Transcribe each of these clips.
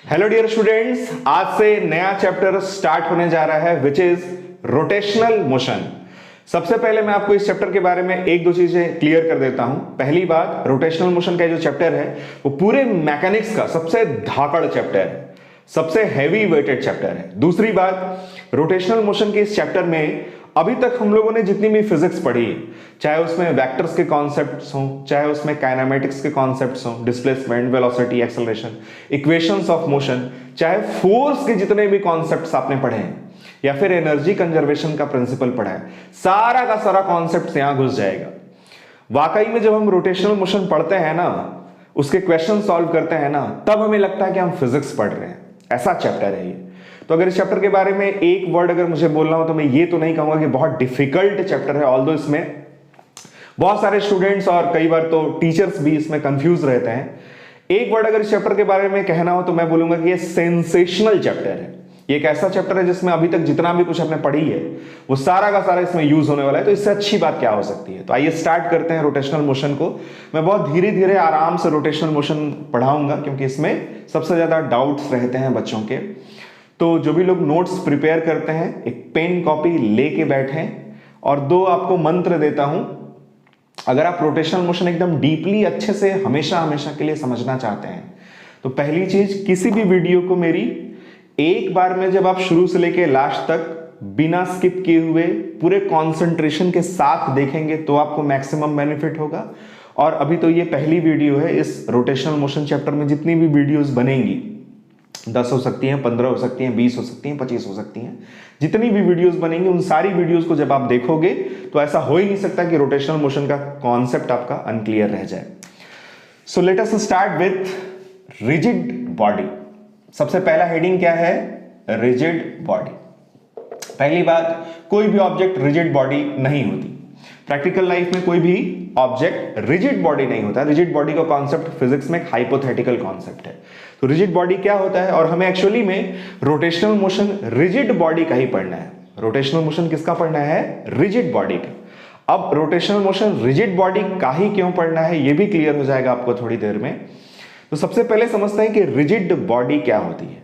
Hello dear students, आज से नया चैप्टर स्टार्ट होने जा रहा है विच इज रोटेशनल मोशन। सबसे पहले मैं आपको इस चैप्टर के बारे में एक दो चीजें क्लियर कर देता हूं। पहली बात, रोटेशनल मोशन का जो चैप्टर है वो पूरे मैकेनिक्स का सबसे धाकड़ चैप्टर है, सबसे हैवी वेटेड चैप्टर है। दूसरी बात, रोटेशनल मोशन के इस चैप्टर में अभी तक हम लोगों ने जितनी भी फिजिक्स पढ़ी, चाहे उसमें वेक्टर्स के कॉन्सेप्ट्स हों, चाहे उसमें काइनेमेटिक्स के कॉन्सेप्ट्स हों, displacement, velocity, acceleration, equations of motion, चाहे फोर्स के जितने भी कॉन्सेप्ट्स आपने पढ़े हैं या फिर एनर्जी कंजर्वेशन का प्रिंसिपल पढ़ा है, सारा का सारा कॉन्सेप्ट यहां घुस जाएगा। वाकई में जब हम रोटेशनल मोशन पढ़ते हैं ना, उसके क्वेश्चन सॉल्व करते हैं ना, तब हमें लगता है कि हम फिजिक्स पढ़ रहे हैं। ऐसा चैप्टर है ये। तो अगर इस चैप्टर के बारे में एक वर्ड अगर मुझे बोलना हो तो मैं ये तो नहीं कहूंगा कि बहुत डिफिकल्ट चैप्टर है, ऑल्दो इसमें बहुत सारे स्टूडेंट्स और कई बार तो टीचर्स भी इसमें कंफ्यूज रहते हैं। एक वर्ड अगर इस चैप्टर के बारे में कहना हो तो मैं बोलूंगा कि ये सेंसेशनल चैप्टर है। ये एक ऐसा चैप्टर है जिसमें अभी तक जितना भी कुछ आपने पढ़ी है वो सारा का सारा इसमें यूज होने वाला है। तो इससे अच्छी बात क्या हो सकती है। तो आइए स्टार्ट करते हैं रोटेशनल मोशन को। मैं बहुत धीरे धीरे आराम से रोटेशनल मोशन पढ़ाऊंगा क्योंकि इसमें सबसे ज्यादा डाउट्स रहते हैं बच्चों के। तो जो भी लोग नोट्स प्रिपेयर करते हैं, एक पेन कॉपी लेके बैठें। और दो आपको मंत्र देता हूं, अगर आप रोटेशनल मोशन एकदम डीपली अच्छे से हमेशा हमेशा के लिए समझना चाहते हैं तो पहली चीज, किसी भी वीडियो को मेरी एक बार में जब आप शुरू से लेके लास्ट तक बिना स्किप किए हुए पूरे कंसंट्रेशन के साथ देखेंगे तो आपको मैक्सिमम बेनिफिट होगा। और अभी तो ये पहली वीडियो है इस रोटेशनल मोशन चैप्टर में। जितनी भी वीडियोस बनेंगी, 10 हो सकती हैं, 15 हो सकती हैं, 20 हो सकती हैं, 25 हो सकती हैं, जितनी भी वीडियोस बनेंगी उन सारी वीडियोस को जब आप देखोगे तो ऐसा हो ही नहीं सकता कि रोटेशनल मोशन का कॉन्सेप्ट आपका अनक्लियर रह जाए। So let us start with rigid body. सबसे पहला हेडिंग क्या है? Rigid body. पहली बात, कोई भी ऑब्जेक्ट रिजिड बॉडी नहीं होती। प्रैक्टिकल लाइफ में कोई भी ऑब्जेक्ट रिजिड बॉडी नहीं होता। रिजिड बॉडी का कॉन्सेप्ट फिजिक्स में एक हाइपोथेटिकल कॉन्सेप्ट है। तो रिजिड बॉडी क्या होता है, और हमें एक्चुअली में रोटेशनल मोशन रिजिड बॉडी का ही पढ़ना है। रोटेशनल मोशन किसका पढ़ना है? रिजिड बॉडी का। अब रोटेशनल मोशन रिजिड बॉडी का ही क्यों पढ़ना है ये भी क्लियर हो जाएगा आपको थोड़ी देर में। तो सबसे पहले समझते हैं कि रिजिड बॉडी क्या होती है।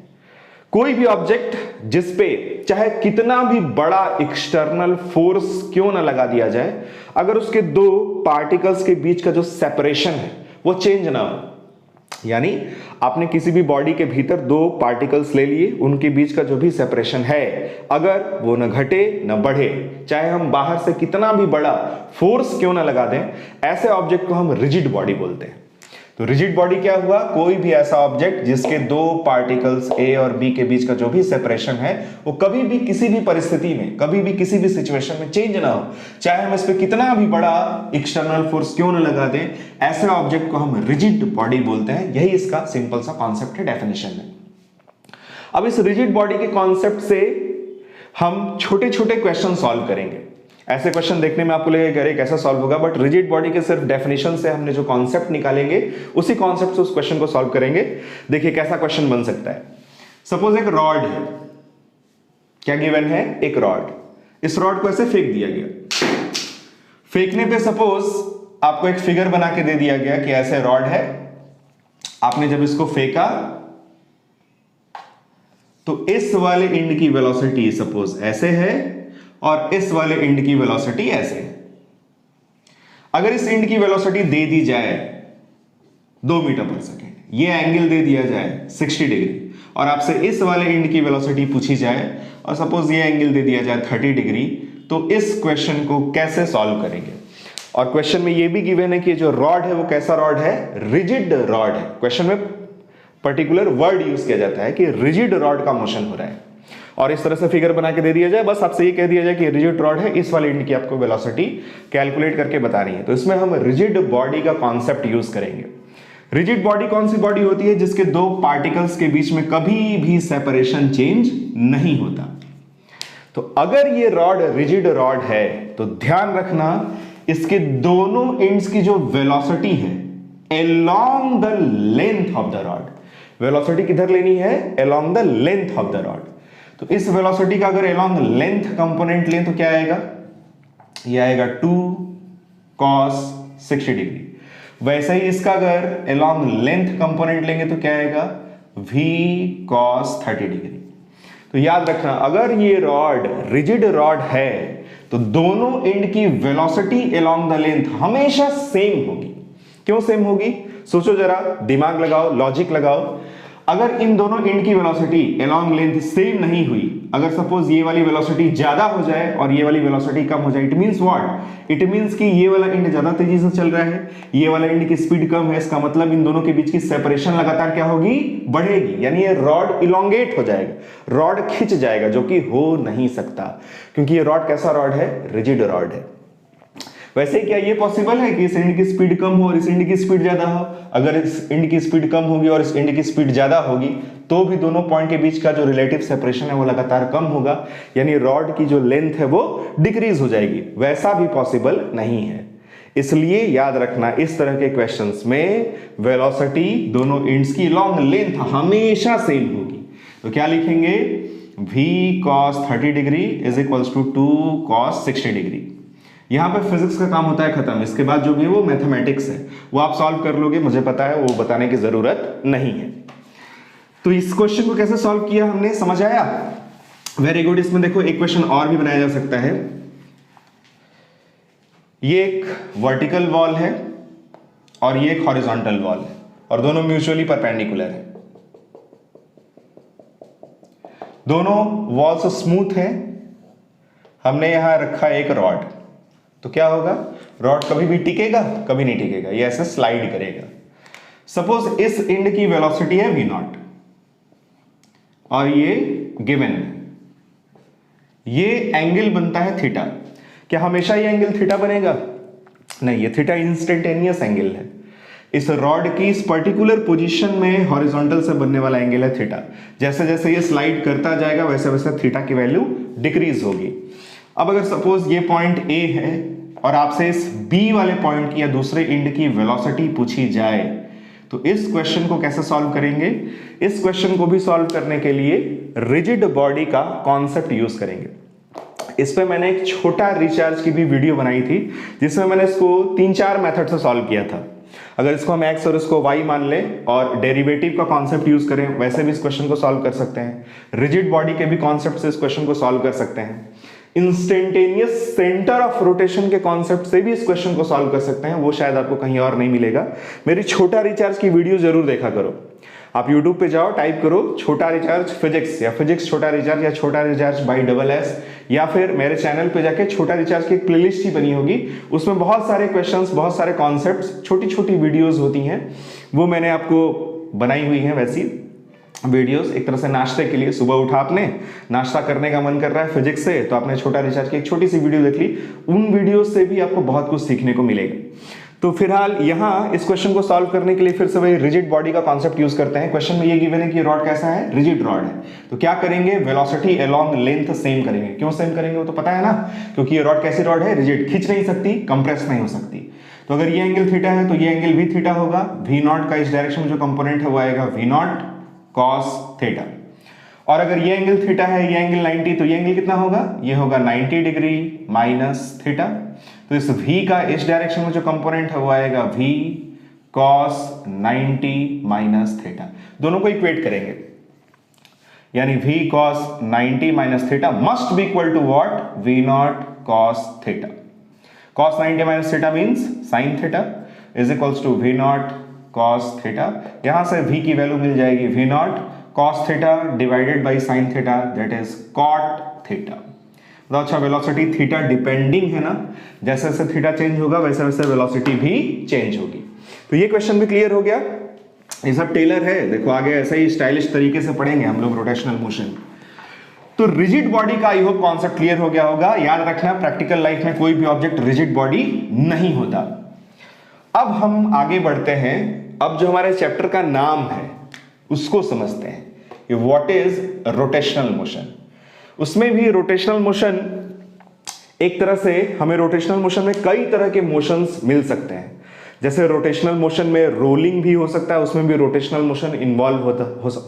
कोई भी ऑब्जेक्ट जिसपे चाहे कितना भी बड़ा एक्सटर्नल फोर्स क्यों ना लगा दिया जाए, अगर उसके दो पार्टिकल्स के बीच का जो सेपरेशन है वो चेंज ना हो, यानी आपने किसी भी बॉडी के भीतर दो पार्टिकल्स ले लिए, उनके बीच का जो भी सेपरेशन है अगर वो न घटे न बढ़े, चाहे हम बाहर से कितना भी बड़ा फोर्स क्यों ना लगा दें, ऐसे ऑब्जेक्ट को हम रिजिड बॉडी बोलते हैं। तो रिजिड बॉडी क्या हुआ? कोई भी ऐसा ऑब्जेक्ट जिसके दो पार्टिकल्स ए और बी के बीच का जो भी सेपरेशन है वो कभी भी किसी भी परिस्थिति में, कभी भी किसी भी सिचुएशन में चेंज ना हो, चाहे हम इस पे कितना भी बड़ा एक्सटर्नल फोर्स क्यों ना लगा दें, ऐसे ऑब्जेक्ट को हम रिजिड बॉडी बोलते हैं। यही इसका सिंपल सा कॉन्सेप्ट है, डेफिनेशन है। अब इस रिजिड बॉडी के कॉन्सेप्ट से हम छोटे छोटे क्वेश्चन सॉल्व करेंगे। ऐसे क्वेश्चन देखने में आपको लगेगा अरे कैसा सॉल्व होगा, बट रिजिड बॉडी के सिर्फ डेफिनेशन से हमने जो कॉन्सेप्ट निकालेंगे उसी कॉन्सेप्ट से उस क्वेश्चन को सॉल्व करेंगे। देखिए कैसा क्वेश्चन बन सकता है। सपोज एक रॉड है, क्या गिवन है? एक रॉड। इस रॉड को ऐसे फेंक दिया गया। फेंकने पे सपोज आपको एक फिगर बना के दे दिया गया कि ऐसे रॉड है। आपने जब इसको फेंका तो इस वाले एंड की वेलोसिटी सपोज ऐसे है और इस वाले एंड की वेलोसिटी ऐसे है। अगर इस एंड की वेलोसिटी दे दी जाए 2 मीटर पर सेकेंड, ये एंगल दे दिया जाए 60 डिग्री, और आपसे इस वाले एंड की वेलोसिटी पूछी जाए और सपोज ये एंगल दे दिया जाए 30 डिग्री, तो इस क्वेश्चन को कैसे सॉल्व करेंगे? और क्वेश्चन में ये भी गिवन है कि जो रॉड है वो कैसा रॉड है? रिजिड रॉड है। क्वेश्चन में पर्टिकुलर वर्ड यूज किया जाता है कि रिजिड रॉड का मोशन हो रहा है, और इस तरह से फिगर बना के दे दिया जाए, बस आपसे ये कह दिया जाए कि रिजिड रॉड है, इस वाले एंड की आपको वेलोसिटी कैलकुलेट करके बतानी है। तो इसमें हम रिजिड बॉडी का कॉन्सेप्ट यूज करेंगे। रिजिड बॉडी कौन सी बॉडी होती है? जिसके दो पार्टिकल्स के बीच में कभी भी सेपरेशन चेंज नहीं होता। तो अगर ये रॉड रिजिड रॉड है तो ध्यान रखना, इसके दोनों एंड्स की जो वेलोसिटी है along the length of the rod, velocity किधर लेनी है? Along the length of the rod. तो इस वेलोसिटी का अगर अलोंग लेंथ कंपोनेंट लें तो क्या आएगा? ये आएगा 2 cos 60 डिग्री। वैसे ही इसका अगर अलोंग लेंथ कंपोनेंट लेंगे तो क्या आएगा? v cos 30 degree. तो याद रखना, अगर ये रॉड रिजिड रॉड है तो दोनों एंड की वेलोसिटी अलोंग द लेंथ हमेशा सेम होगी। क्यों सेम होगी? सोचो जरा, दिमाग लगाओ, लॉजिक लगाओ। अगर इन दोनों एंड की वेलोसिटी अलोंग लेंथ सेम नहीं हुई, अगर सपोज ये वाली वेलोसिटी ज्यादा हो जाए और ये वाली वेलोसिटी कम हो जाए, it means what? It means कि ये वाला एंड ज्यादा तेजी से चल रहा है, ये वाला एंड की स्पीड कम है। इसका मतलब इन दोनों के बीच की सेपरेशन लगातार क्या होगी? बढ़ेगी। यानी ये रॉड इलोंगेट हो जाएगा, रॉड खिंच जाएगा, जो कि हो नहीं सकता, क्योंकि ये रॉड कैसा रॉड है? रिजिड रॉड है। वैसे क्या ये पॉसिबल है कि इस एंड की स्पीड कम हो और इस एंड की स्पीड ज्यादा हो? अगर इस एंड की स्पीड कम होगी और इस एंड की स्पीड ज्यादा होगी तो भी दोनों पॉइंट के बीच का जो रिलेटिव सेपरेशन है वो लगातार कम होगा, यानी रॉड की जो लेंथ है वो डिक्रीज हो जाएगी। वैसा भी पॉसिबल नहीं है। इसलिए याद रखना, इस तरह के क्वेश्चंस में वेलोसिटी दोनों एंड्स की लॉन्ग लेंथ हमेशा सेम होगी। तो क्या लिखेंगे? v cos 30 degree is equals to 2 cos 60 degree. यहां पे फिजिक्स का काम होता है खत्म। इसके बाद जो भी है वो मैथमेटिक्स है, वो आप सॉल्व कर लोगे, मुझे पता है, वो बताने की जरूरत नहीं है। तो इस क्वेश्चन को कैसे सॉल्व किया हमने, समझ आया? Very good. इसमें देखो एक क्वेश्चन और भी बनाया जा सकता है। ये एक वर्टिकल वॉल है और ये एक हॉरिजॉन्टल वॉल है और दोनों म्यूचुअली परपेंडिकुलर है। दोनों वॉल्स स्मूथ है। हमने यहां रखा एक रॉड, तो क्या होगा? रॉड कभी भी टिकेगा? कभी नहीं टिकेगा, ये ऐसे स्लाइड करेगा। सपोज इस एंड की वेलोसिटी है v नॉट और ये गिवन है, ये एंगल बनता है थीटा। क्या हमेशा ये एंगल थीटा बनेगा? नहीं, ये थीटा इंस्टेंटेनियस एंगल है। इस रॉड की इस पर्टिकुलर पोजीशन में हॉरिजॉन्टल से बनने वाला एंगल है थीटा। जैसे जैसे ये स्लाइड करता जाएगा वैसे वैसे थीटा की वैल्यू डिक्रीज होगी। अब अगर सपोज ये पॉइंट A है और आपसे इस B वाले पॉइंट की या दूसरे एंड की वेलोसिटी पूछी जाए, तो इस क्वेश्चन को कैसे सॉल्व करेंगे? इस क्वेश्चन को भी सॉल्व करने के लिए रिजिड बॉडी का कॉन्सेप्ट यूज करेंगे। इस पे मैंने एक छोटा रिचार्ज की भी वीडियो बनाई थी, जिसमें मैंने इसको 3-4 मेथड से सॉल्व किया था। अगर इसको हम x और इसको y मान लें और डेरिवेटिव का कॉन्सेप्ट यूज करें, वैसे भी इस क्वेश्चन को सॉल्व कर सकते हैं। रिजिड बॉडी के भी कॉन्सेप्ट से इस क्वेश्चन को सॉल्व कर सकते हैं। इंस्टेंटेनियस सेंटर ऑफ रोटेशन के कॉन्सेप्ट से भी इस क्वेश्चन को सॉल्व कर सकते हैं। वो शायद आपको कहीं और नहीं मिलेगा। मेरी छोटा रिचार्ज की वीडियो जरूर देखा करो। आप YouTube पे जाओ, टाइप करो छोटा रिचार्ज फिजिक्स या फिजिक्स छोटा रिचार्ज या छोटा रिचार्ज बाई SS, या फिर मेरे चैनल पे जाके छोटा रिचार्ज की एक प्लेलिस्ट ही बनी होगी। उसमें बहुत सारे क्वेश्चंस, बहुत सारे कॉन्सेप्ट्स, छोटी छोटी वीडियोस होती हैं, वो मैंने आपको बनाई हुई हैं। वैसी वीडियोस एक तरह से नाश्ते के लिए, सुबह उठा आपने नाश्ता करने का मन कर रहा है फिजिक्स से, तो आपने छोटा रिचार्ज की एक छोटी सी वीडियो देख ली। उन वीडियोस से भी आपको बहुत कुछ सीखने को मिलेगा। तो फिलहाल यहां इस क्वेश्चन को सॉल्व करने के लिए फिर से वही रिजिड बॉडी का कॉन्सेप्ट यूज करते हैं। क्वेश्चन में ये गिवन है कि रॉड कैसा है? रिजिड रॉड है। तो क्या करेंगे? वेलोसिटी अलोंग लेंथ सेम करेंगे। क्यों सेम करेंगे वो तो पता है ना, क्योंकि ये रॉड कैसी रॉड है? रिजिड, खींच नहीं सकती, कंप्रेस नहीं हो सकती। तो अगर ये एंगल थीटा है तो ये एंगल भी थीटा होगा। v नॉट का इस डायरेक्शन में जो कंपोनेंट है वो आएगा v नॉट cos थीटा। और अगर ये एंगल थीटा है, ये एंगल 90, तो ये एंगल कितना होगा? ये होगा 90 डिग्री माइनस थीटा। तो इस v का इस डायरेक्शन में जो कंपोनेंट है वो आएगा v cos 90 माइनस थीटा। दोनों को इक्वेट करेंगे, यानी v cos 90 minus theta must be equal to what? v nought cos theta. cos 90 minus theta means sin theta is equals to v nought cos theta. यहां से v की value मिल जाएगी v nought cos theta divided by sin theta, that is cot theta. तो अच्छा, velocity theta depending है ना, जैसे जैसे थीटा चेंज होगा वैसे वैसे वेलोसिटी भी चेंज होगी। तो ये क्वेश्चन भी क्लियर हो गया। ये सब टेलर है, देखो आगे ऐसे ही स्टाइलिश तरीके से पढ़ेंगे हम लोग रोटेशनल मोशन। तो रिजिड बॉडी का आई होप कॉन्सेप्ट क्लियर हो गया होगा। याद रखना, प्रैक्टिकल लाइफ में कोई भी ऑब्जेक्ट रिजिड बॉडी नहीं होता। अब हम आगे बढ़ते हैं। अब जो हमारे चैप्टर का नाम है उसको समझते हैं, व्हाट इज रोटेशनल मोशन। उसमें भी रोटेशनल मोशन एक तरह से, हमें रोटेशनल मोशन में कई तरह के मोशंस मिल सकते हैं। जैसे रोटेशनल मोशन में रोलिंग भी हो सकता है, उसमें भी रोटेशनल मोशन इन्वॉल्व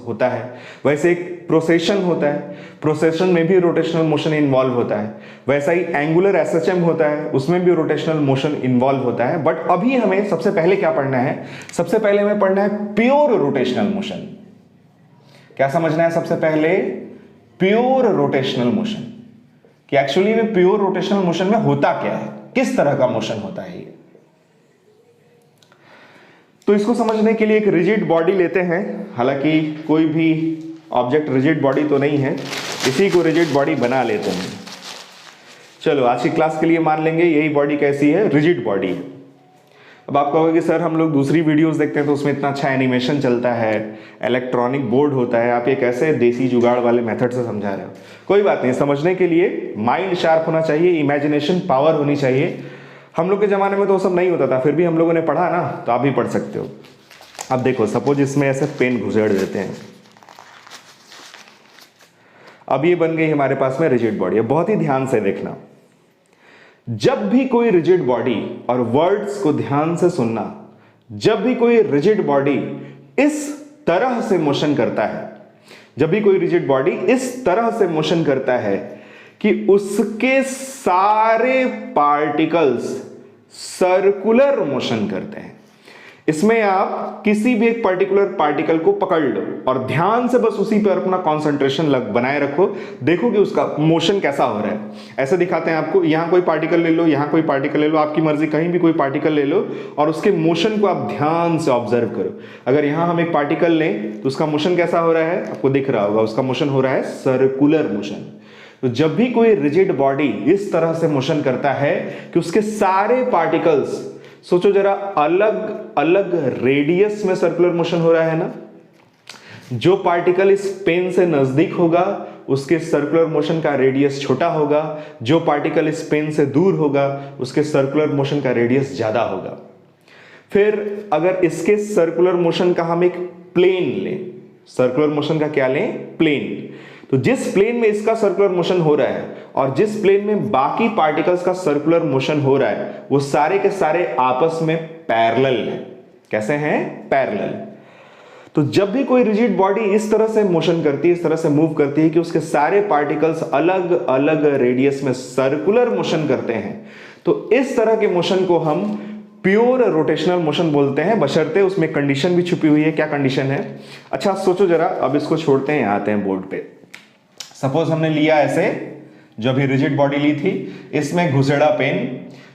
होता है। वैसे एक प्रोसेशन होता है, प्रोसेशन में भी रोटेशनल मोशन इन्वॉल्व होता है। वैसा ही एंगुलर SHM होता है, उसमें भी रोटेशनल मोशन इन्वॉल्व होता है। बट अभी हमें सबसे पहले क्या पढ़ना है? सबसे पहले हमें पढ़ना है प्योर रोटेशनल मोशन। क्या समझना है सबसे पहले? प्योर रोटेशनल मोशन, कि एक्चुअली में प्योर रोटेशनल मोशन में होता क्या है, किस तरह का मोशन होता है ये। तो इसको समझने के लिए एक रिजिड बॉडी लेते हैं, हालांकि कोई भी ऑब्जेक्ट रिजिड बॉडी तो नहीं है, इसी को रिजिड बॉडी बना लेते हैं। चलो आज की क्लास के लिए मान लेंगे यही बॉडी कैसी है, रिजिड बॉडी है। अब आप कहोगे कि सर हम लोग दूसरी वीडियोस देखते हैं तो उसमें इतना अच्छा एनिमेशन चलता है, इलेक्ट्रॉनिक बोर्ड होता है, आप ये कैसे देसी जुगाड़ वाले मेथड से समझा रहे हो? कोई बात नहीं, समझने के लिए माइंड शार्प होना चाहिए, इमेजिनेशन पावर होनी चाहिए। हम लोग के ज़माने में तो वो सब नहीं होता था, फिर भी हम लोगों ने पढ़ा ना, तो आप भी पढ़ सकते हो। अब देखो, सपोज इसमें ऐसे पेन घुसेड़ देते हैं, अब ये बन गई हमारे पास में रिजिड बॉडी। अब बहुत ही ध्यान से देखना, जब भी कोई रिजिड बॉडी, और वर्ड्स को ध्यान से सुनना, जब भी कोई रिजिड बॉडी इस तरह से मोशन करता है, जब भी कोई रिजिड बॉडी इस तरह से मोशन करता है कि उसके सारे पार्टिकल्स सर्कुलर मोशन करते हैं। इसमें आप किसी भी एक पर्टिकुलर पार्टिकल को पकड़ लो और ध्यान से बस उसी पर अपना कंसंट्रेशन बनाए रखो, देखो कि उसका मोशन कैसा हो रहा है। ऐसे दिखाते हैं आपको, यहां कोई पार्टिकल ले लो, यहां कोई पार्टिकल ले लो, आपकी मर्जी, कहीं भी कोई पार्टिकल ले लो और उसके मोशन को आप ध्यान से ऑब्जर्व करो। अगर यहां हम एक पार्टिकल लें तो उसका मोशन कैसा हो रहा है, आपको दिख रहा होगा, उसका मोशन हो रहा है सर्कुलर मोशन। तो जब भी कोई रिजिड बॉडी इस तरह से मोशन करता है कि उसके सारे पार्टिकल्स, सोचो जरा, अलग अलग रेडियस में सर्कुलर मोशन हो रहा है ना। जो पार्टिकल इस पेन से नजदीक होगा उसके सर्कुलर मोशन का रेडियस छोटा होगा, जो पार्टिकल इस पेन से दूर होगा उसके सर्कुलर मोशन का रेडियस ज्यादा होगा। फिर अगर इसके सर्कुलर मोशन का हम एक प्लेन लें, सर्कुलर मोशन का क्या लें, प्लेन, तो जिस प्लेन में इसका सर्कुलर मोशन हो रहा है और जिस प्लेन में बाकी पार्टिकल्स का सर्कुलर मोशन हो रहा है, वो सारे के सारे आपस में पैरेलल है। कैसे हैं? पैरेलल। तो जब भी कोई रिजिड बॉडी इस तरह से मोशन करती है, इस तरह से मूव करती है कि उसके सारे पार्टिकल्स अलग अलग रेडियस में सर्कुलर मोशन करते हैं, तो इस तरह के मोशन को हम प्योर रोटेशनल मोशन बोलते हैं, बशर्ते उसमें कंडीशन भी छुपी हुई है। क्या कंडीशन है? अच्छा सोचो जरा, अब इसको छोड़ते हैं, आते हैं बोर्ड पे। सपोज हमने लिया ऐसे, जो अभी रिजिड बॉडी ली थी, इसमें घुसेड़ा पेन,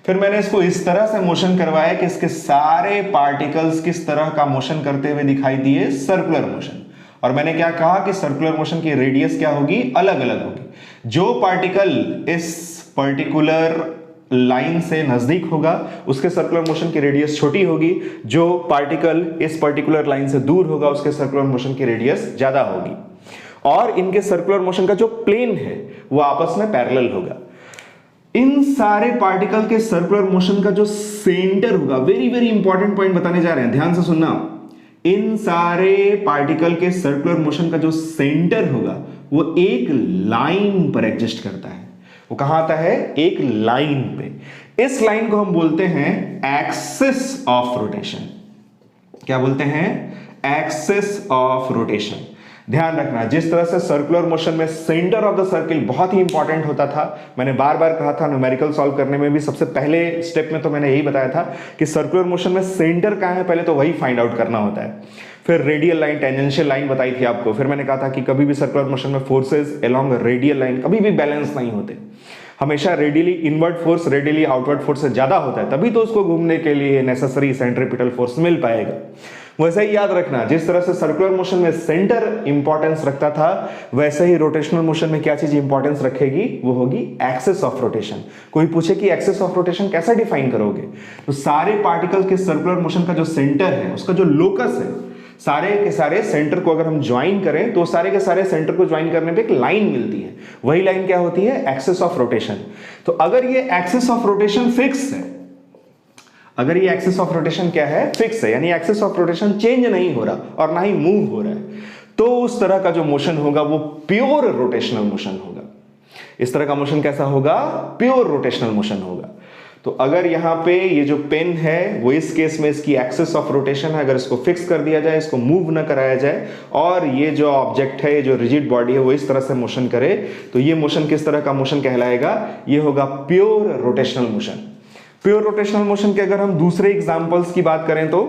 फिर मैंने इसको इस तरह से मोशन करवाया कि इसके सारे पार्टिकल्स किस तरह का मोशन करते हुए दिखाई दिए, सर्कुलर मोशन। और मैंने क्या कहा कि सर्कुलर मोशन की रेडियस क्या होगी, अलग अलग होगी। जो पार्टिकल इस पर्टिकुलर लाइन से नजदीक होगा उसके सर्कुलर मोशन की रेडियस छोटी होगी, जो पार्टिकल इस पर्टिकुलर लाइन से दूर होगा उसके सर्कुलर मोशन की रेडियस ज्यादा होगी, और इनके सर्कुलर मोशन का जो प्लेन है वो आपस में पैरेलल होगा। इन सारे पार्टिकल के सर्कुलर मोशन का जो सेंटर होगा, वेरी वेरी इंपॉर्टेंट पॉइंट बताने जा रहे हैं, ध्यान से सुनना। इन सारे पार्टिकल के सर्कुलर मोशन का जो सेंटर होगा वो एक लाइन पर एग्जिस्ट करता है। वो कहां आता है? एक लाइन पे। इस लाइन को हम बोलते हैं एक्सिस ऑफ रोटेशन। क्या बोलते हैं? Axis of rotation. ध्यान रखना, जिस तरह से सर्कुलर मोशन में सेंटर ऑफ द सर्किल बहुत ही इंपॉर्टेंट होता था, मैंने बार बार कहा था, न्यूमेरिकल सॉल्व करने में भी सबसे पहले स्टेप में तो मैंने यही बताया था कि सर्कुलर मोशन में सेंटर कहां है, पहले तो वही फाइंड आउट करना होता है। फिर रेडियल लाइन, टेंजेंशियल लाइन बताई थी आपको। फिर मैंने कहा था कि कभी भी सर्कुलर मोशन में फोर्सेज अलोंग रेडियल लाइन कभी भी बैलेंस नहीं होते, हमेशा radially inward force radially outward force से ज्यादा होता है, तभी तो उसको घूमने के लिए नेसेसरी सेंट्रीपिटल फोर्स मिल पाएगा। वैसे ही याद रखना, जिस तरह से सर्कुलर मोशन में सेंटर इंपॉर्टेंस रखता था, वैसे ही रोटेशनल मोशन में क्या चीज इंपॉर्टेंस रखेगी, वो होगी एक्सिस ऑफ रोटेशन। कोई पूछे कि एक्सिस ऑफ रोटेशन कैसे डिफाइन करोगे, तो सारे पार्टिकल के सर्कुलर मोशन का जो सेंटर है, उसका जो लोकस है, सारे के सारे सेंटर को अगर हम ज्वाइन करें तो सारे के सारे सेंटर को ज्वाइन करने पे एक लाइन मिलती है। वही लाइन क्या होती है? Axis of rotation. तो अगर ये एक्सिस ऑफ रोटेशन फिक्स है, अगर ये एक्सिस ऑफ रोटेशन क्या है? फिक्स है, यानी एक्सिस ऑफ रोटेशन चेंज नहीं हो रहा और ना ही मूव हो रहा है, तो उस तरह का जो मोशन होगा वो प्योर रोटेशनल मोशन होगा। इस तरह का मोशन कैसा होगा? प्योर रोटेशनल मोशन होगा। तो अगर यहां पे ये जो पेन है वो इस केस में इसकी एक्सिस ऑफ रोटेशन है, अगर इसको फिक्स कर दिया जाए, इसको मूव ना कराया जाए, और ये जो ऑब्जेक्ट है, ये जो रिजिड बॉडी है, वो इस तरह से मोशन करे, तो ये मोशन किस तरह का मोशन कहलाएगा? ये होगा pure rotational motion. Pure rotational motion के अगर हम दूसरे एग्जांपल्स की बात करें तो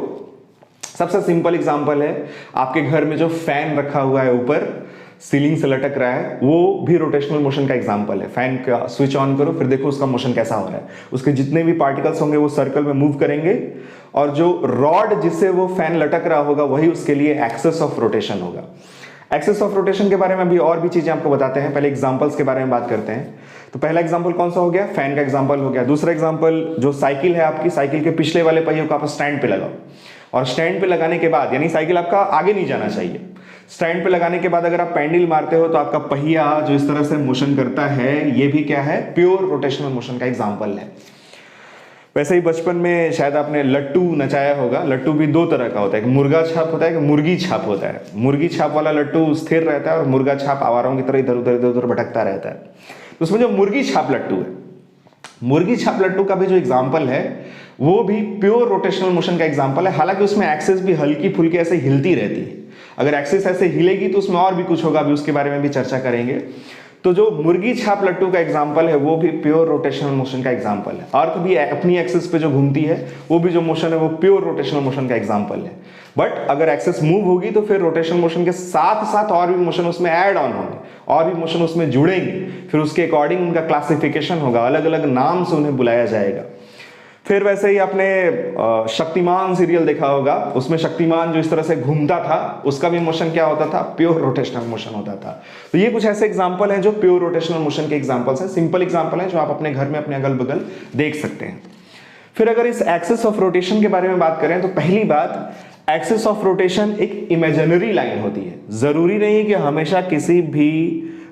सबसे सिंपल एग्जांपल है, आपके घर में जो फैन रखा हुआ है ऊपर सीलिंग से लटक रहा है, वो भी रोटेशनल मोशन का एग्जांपल है। फैन का स्विच ऑन करो, फिर देखो उसका मोशन कैसा हो रहा है। उसके जितने भी पार्टिकल्स होंगे वो सर्कल में मूव करेंगे, और जो रॉड जिससे वो फैन लटक रहा होगा वही उसके लिए एक्सिस ऑफ रोटेशन होगा। एक्सिस ऑफ रोटेशन के बारे में अभी और भी चीजें आपको बताते हैं, पहले एग्जांपल्स के बारे में बात करते हैं। तो पहला एग्जांपल कौन सा हो गया, फैन का एग्जांपल हो गया। दूसरा एग्जांपल, जो साइकिल है आपकी, साइकिल के पिछले वाले पहियों को आप स्टैंड पे लगाओ, और स्टैंड पे लगाने के बाद, यानी साइकिल आपका आगे नहीं जाना चाहिए, स्टैंड पे लगाने के बाद अगर आप पैंडल मारते हो तो आपका पहिया जो इस तरह से मोशन करता है, ये भी क्या है, प्योर रोटेशनल मोशन का एग्जांपल है। वैसे ही बचपन में शायद आपने लट्टू नचाया होगा। लट्टू भी दो तरह का होता है, मुर्गा छाप होता है कि मुर्गी छाप होता है। मुर्गी छाप वाला लट्टू स्थिर रहता है और मुर्गा छाप आवारों की तरह इधर उधर भटकता रहता है। तो उसमें जो मुर्गी छाप लट्टू है, मुर्गी छाप लट्टू का भी जो एग्जाम्पल है वो भी प्योर रोटेशनल मोशन का एग्जाम्पल है। हालांकि उसमें एक्सिस भी हल्की फुल्की ऐसे हिलती रहती है, अगर एक्सिस ऐसे हिलेगी तो उसमें और भी कुछ होगा, अभी उसके बारे में भी चर्चा करेंगे। तो जो मुर्गी छाप लट्टू का एग्जांपल है वो भी प्योर रोटेशनल मोशन का एग्जांपल है। अर्थ भी अपनी एक्सिस पे जो घूमती है वो भी जो मोशन है वो प्योर रोटेशनल मोशन का एग्जांपल है। बट अगर एक्सिस मूव होगी तो फिर रोटेशनल मोशन के साथ साथ और भी मोशन उसमें ऐड ऑन होंगे, और भी मोशन उसमें जुड़ेंगे, फिर उसके अकॉर्डिंग उनका क्लासिफिकेशन होगा, अलग अलग नाम से उन्हें बुलाया जाएगा। फिर वैसे ही आपने शक्तिमान सीरियल देखा होगा, उसमें शक्तिमान जो इस तरह से घूमता था उसका भी मोशन क्या होता था, प्योर रोटेशनल मोशन होता था। तो ये कुछ ऐसे एग्जांपल हैं जो प्योर रोटेशनल मोशन के एग्जांपल्स हैं, सिंपल एग्जांपल हैं जो आप अपने घर में अपने अगल बगल देख सकते हैं। फिर अगर इस एक्सिस ऑफ रोटेशन के बारे में बात करें तो पहली बात, एक्सिस ऑफ रोटेशन एक इमेजिनरी लाइन होती है। जरूरी नहीं कि हमेशा किसी भी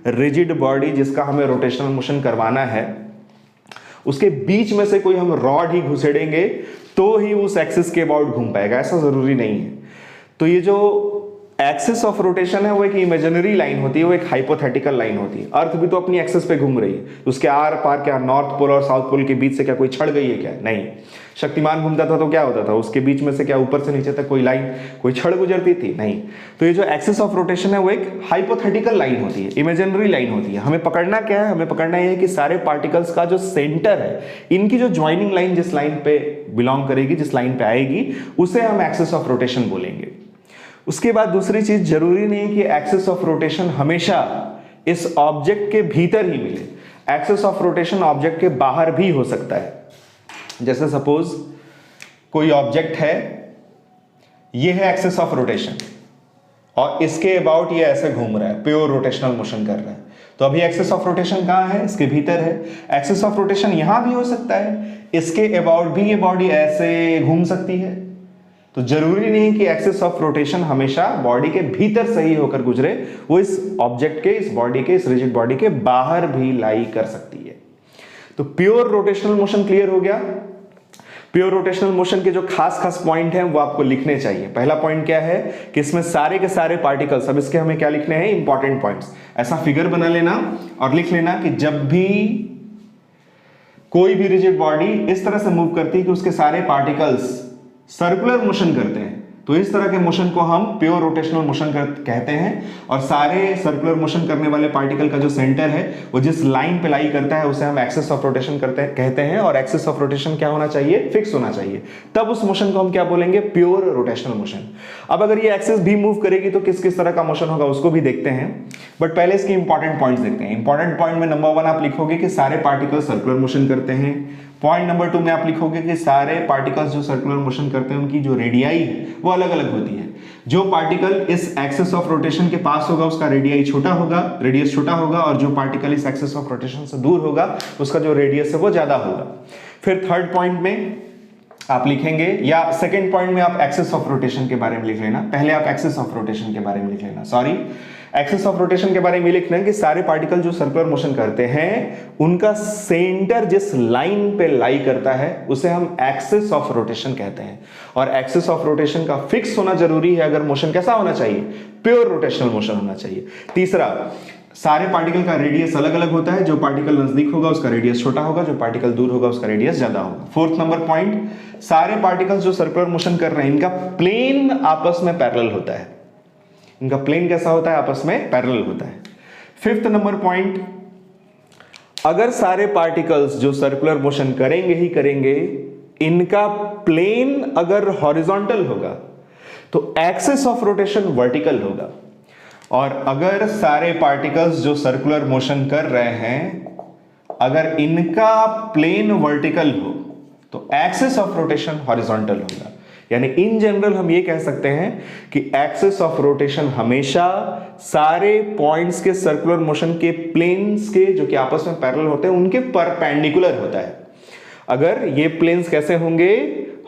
रिजिड बॉडी जिसका हमें रोटेशनल मोशन करवाना है उसके बीच में से कोई हम रॉड ही घुसेड़ेंगे तो ही उस एक्सिस के अबाउट घूम पाएगा, ऐसा जरूरी नहीं है। तो ये जो एक्सिस ऑफ रोटेशन है वो एक इमेजिनरी लाइन होती है, वो एक हाइपोथेटिकल लाइन होती है। अर्थ भी तो अपनी एक्सिस पे घूम रही है, तो उसके आर पार क्या नॉर्थ पोल और साउथ पोल के बीच से क्या कोई छड़ गई है क्या, नहीं। शक्तिमान घूमता था तो क्या होता था, उसके बीच में से क्या ऊपर से नीचे तक कोई लाइन, कोई छड़ गुजरती थी, नहीं। तो ये जो एक्सिस ऑफ रोटेशन है वो एक हाइपोथेटिकल लाइन होती है, इमेजिनरी लाइन होती है। हमें पकड़ना क्या है, हमें पकड़ना यह है कि सारे पार्टिकल्स का जो सेंटर है, इनकी जो ज्वाइनिंग लाइन जिस लाइन पे बिलोंग करेगी, जिस लाइन पे आएगी, उसे हम एक्सिस ऑफ रोटेशन बोलेंगे। उसके बाद दूसरी चीज, जरूरी नहीं कि एक्सिस ऑफ रोटेशन हमेशा इस ऑब्जेक्ट के भीतर ही मिले, एक्सिस ऑफ रोटेशन ऑब्जेक्ट के बाहर भी हो सकता है। जैसे सपोज कोई ऑब्जेक्ट है, ये है एक्सिस ऑफ रोटेशन, और इसके अबाउट ये ऐसे घूम रहा है, प्योर रोटेशनल मोशन कर रहा है। तो अभी एक्सिस ऑफ रोटेशन कहां है, इसके भीतर है। एक्सिस ऑफ रोटेशन यहां भी हो सकता है, इसके अबाउट भी ये बॉडी ऐसे घूम सकती है। तो जरूरी नहीं कि एक्सिस ऑफ रोटेशन हमेशा बॉडी के भीतर से ही होकर गुजरे, वो इस ऑब्जेक्ट के, इस बॉडी के, इस रिजिड बॉडी के बाहर भी लाई कर सकती है। तो प्योर रोटेशनल मोशन क्लियर हो गया। प्योर रोटेशनल मोशन के जो खास खास पॉइंट हैं वो आपको लिखने चाहिए। पहला पॉइंट क्या है कि इसमें सारे के सारे पार्टिकल्स, अब इसके हमें क्या लिखने हैं, इंपॉर्टेंट पॉइंट्स। ऐसा फिगर बना लेना और लिख लेना कि जब भी कोई भी रिजिड बॉडी इस तरह से मूव करती है कि उसके सारे पार्टिकल्स सर्कुलर मोशन करते हैं, तो इस तरह के मोशन को हम प्योर रोटेशनल मोशन कहते हैं। और सारे सर्कुलर मोशन करने वाले पार्टिकल का जो सेंटर है वो जिस लाइन पे लाई करता है उसे हम एक्सिस ऑफ रोटेशन कहते हैं। और एक्सिस ऑफ रोटेशन क्या होना चाहिए, फिक्स होना चाहिए, तब उस मोशन को हम क्या बोलेंगे, प्योर रोटेशनल मोशन। अब अगर ये एक्सिस भी मूव करेगी तो किस किस तरह का मोशन होगा उसको भी देखते हैं, बट पहले इसके इंपॉर्टेंट पॉइंट्स देखते हैं। इंपॉर्टेंट पॉइंट में नंबर 1 आप लिखोगे कि सारे पार्टिकल सर्कुलर मोशन करते हैं। पॉइंट नंबर 2 में आप लिखोगे कि सारे पार्टिकल्स जो सर्कुलर मोशन करते हैं उनकी जो रेडियाई है वो अलग अलग होती है। जो पार्टिकल इस एक्सिस ऑफ रोटेशन के पास होगा उसका रेडियाई छोटा होगा, रेडियस छोटा होगा, और जो पार्टिकल इस एक्सिस ऑफ रोटेशन से दूर होगा उसका जो रेडियस है वो ज्यादा होगा। फिर थर्ड पॉइंट में आप लिखेंगे, या सेकेंड पॉइंट में आप एक्सिस ऑफ रोटेशन के बारे में लिख लेना। पहले आप एक्सिस ऑफ रोटेशन के बारे में लिख लेना, सॉरी, एक्सिस ऑफ रोटेशन के बारे में लिखना है कि सारे पार्टिकल जो सर्कुलर मोशन करते हैं उनका सेंटर जिस लाइन पे लाई करता है उसे हम एक्सिस ऑफ रोटेशन कहते हैं। और एक्सिस ऑफ रोटेशन का फिक्स होना जरूरी है अगर मोशन कैसा होना चाहिए, प्योर रोटेशनल मोशन होना चाहिए। तीसरा, सारे पार्टिकल का रेडियस अलग अलग होता है, जो पार्टिकल नजदीक होगा उसका रेडियस छोटा होगा, जो पार्टिकल दूर होगा उसका रेडियस ज्यादा होगा। फोर्थ नंबर पॉइंट, सारे पार्टिकल्स जो सर्कुलर मोशन कर रहे हैं इनका प्लेन आपस में पैरेलल होता है। इनका प्लेन कैसा होता है, आपस में पैरेलल होता है। फिफ्थ नंबर पॉइंट, अगर सारे पार्टिकल्स जो सर्कुलर मोशन करेंगे ही करेंगे, इनका प्लेन अगर हॉरिजॉन्टल होगा तो एक्सिस ऑफ रोटेशन वर्टिकल होगा। और अगर सारे पार्टिकल्स जो सर्कुलर मोशन कर रहे हैं, अगर इनका प्लेन वर्टिकल हो तो एक्सिस ऑफ रोटेशन हॉरिजॉन्टल होगा। यानी इन जनरल हम ये कह सकते हैं कि एक्सिस ऑफ रोटेशन हमेशा सारे पॉइंट्स के सर्कुलर मोशन के प्लेन्स के जो कि आपस में पैरेलल होते हैं उनके परपेंडिकुलर होता है। अगर ये प्लेन्स कैसे होंगे,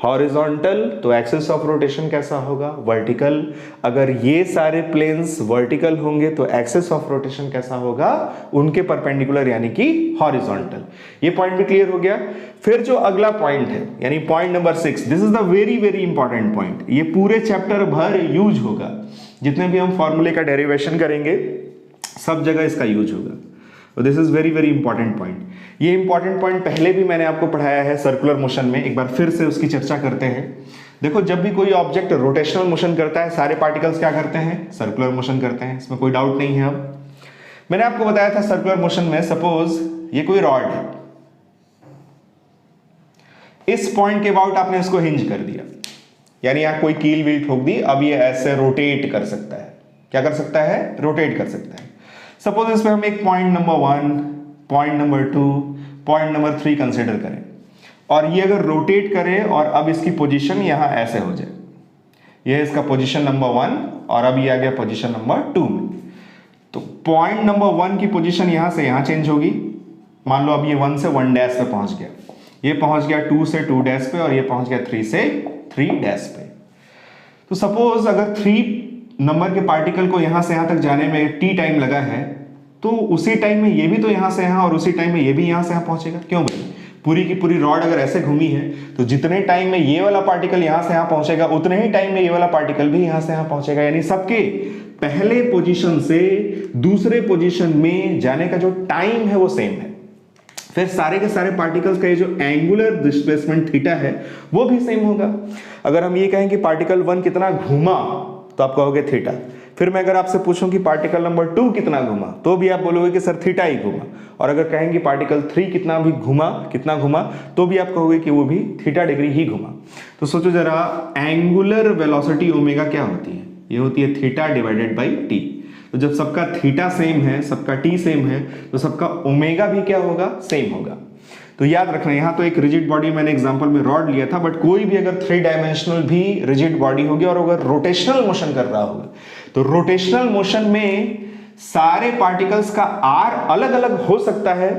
हॉरिजॉन्टल, तो एक्सिस ऑफ रोटेशन कैसा होगा, वर्टिकल। अगर ये सारे प्लेन्स वर्टिकल होंगे तो एक्सिस ऑफ रोटेशन कैसा होगा, उनके परपेंडिकुलर यानी कि हॉरिजॉन्टल। ये पॉइंट भी क्लियर हो गया। फिर जो अगला पॉइंट है यानी point number 6, this is the very very important point. ये पूरे चैप्टर भर यूज होगा, जितने भी हम फॉर्मूले का डेरिवेशन करेंगे सब जगह इसका यूज होगा। तो this is very very important point. ये इंपॉर्टेंट पॉइंट पहले भी मैंने आपको पढ़ाया है सर्कुलर मोशन में, एक बार फिर से उसकी चर्चा करते हैं। देखो, जब भी कोई ऑब्जेक्ट रोटेशनल मोशन करता है, सारे पार्टिकल्स क्या करते हैं, सर्कुलर मोशन करते हैं, इसमें कोई डाउट नहीं है। अब मैंने आपको बताया था सर्कुलर मोशन में, सपोज ये कोई रॉड है, इस पॉइंट के अबाउट आपने इसको हिंज कर दिया, यानी यहां कोई कील व्हील ठोक दी, अब ये ऐसे रोटेट कर सकता है। क्या कर सकता है, रोटेट कर सकता है। सपोज इसमें हम एक point number 1, point number 2, point number 3 consider करें, और ये अगर रोटेट करे और अब इसकी पोजीशन यहां ऐसे हो जाए, ये है इसका पोजीशन नंबर 1 और अब ये आ गया पोजीशन नंबर 2 में। तो पॉइंट नंबर 1 की पोजीशन यहां से यहां चेंज होगी। मान लो अब ये 1 से 1 डैश पे पहुंच गया, ये पहुंच गया 2 से 2 डैश पे, और ये पहुंच गया 3 से 3 डैश पे। तो सपोज अगर 3 नंबर के पार्टिकल को यहां से यहां तक जाने में t टाइम लगा है, तो उसी टाइम में ये भी तो यहां से यहां और उसी टाइम में ये भी यहां से यहां पहुंचेगा। क्यों भाई, पूरी की पूरी रॉड अगर ऐसे घूमी है तो जितने टाइम में ये वाला पार्टिकल यहां से यहां पहुंचेगा उतने ही टाइम में ये वाला पार्टिकल भी यहां से यहां पहुंचेगा। यानी सबके पहले पोजीशन से दूसरे पोजीशन में जाने का जो टाइम है वो सेम है। फिर सारे के सारे पार्टिकल्स का ये जो एंगुलर डिस्प्लेसमेंट थीटा है वो भी सेम होगा। अगर हम ये कहें कि पार्टिकल 1 कितना घूमा तो आप कहोगे थीटा। फिर मैं अगर आपसे पूछूं कि पार्टिकल नंबर 2 कितना घूमा तो भी आप बोलोगे कि सर थीटा ही घूमा। और अगर कहेंगे पार्टिकल 3 कितना घूमा तो भी आप कहोगे कि वो भी थीटा डिग्री ही घूमा। तो सोचो जरा, एंगुलर वेलोसिटी ओमेगा क्या होती है, ये होती है थीटा डिवाइडेड बाई टी। तो जब सबका थीटा सेम है, सबका टी सेम है, तो सबका ओमेगा भी क्या होगा, सेम होगा। तो याद रखना, यहां तो एक रिजिड बॉडी मैंने एग्जांपल में रॉड लिया था, बट कोई भी अगर 3 डायमेंशनल भी रिजिड बॉडी होगी और अगर रोटेशनल मोशन कर रहा होगा तो रोटेशनल मोशन में सारे पार्टिकल्स का आर अलग अलग हो सकता है।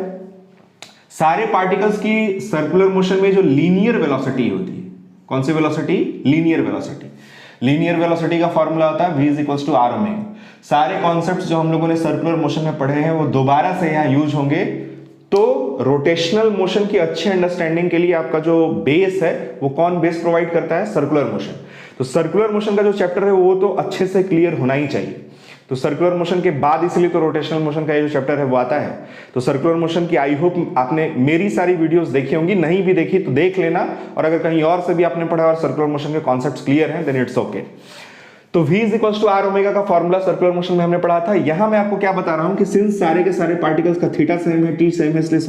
सारे पार्टिकल्स की सर्कुलर मोशन में जो लीनियर वेलोसिटी होती है, कौन सी velocity, linear velocity. Linear velocity का फॉर्मूला होता है v = r ओमेगा। सारे कॉन्सेप्ट्स जो हम लोगों ने सर्कुलर मोशन में पढ़े हैं वो दोबारा से यहां यूज होंगे। तो रोटेशनल मोशन की अच्छी अंडरस्टैंडिंग के लिए आपका जो बेस है वो कौन बेस प्रोवाइड करता है, सर्कुलर मोशन। तो सर्कुलर मोशन का जो चैप्टर है वो तो अच्छे से क्लियर होना ही चाहिए। तो सर्कुलर मोशन के बाद इसलिए तो रोटेशनल मोशन का ये जो चैप्टर है वो आता है। तो सर्कुलर मोशन की आई होप आपने मेरी सारी वीडियोस देखी होंगी, नहीं भी देखी तो देख लेना, और अगर कहीं और से भी आपने पढ़ा और सर्कुलर मोशन के कॉन्सेप्ट्स क्लियर हैं देन इट्स ओके। तो v = r ओमेगा का फॉर्मूला सर्कुलर मोशन में हमने पढ़ा था। यहां मैं आपको क्या बता रहा हूं कि सिंस सारे के सारे पार्टिकल्स का थीटा सेम है, t सेम है, इसलिए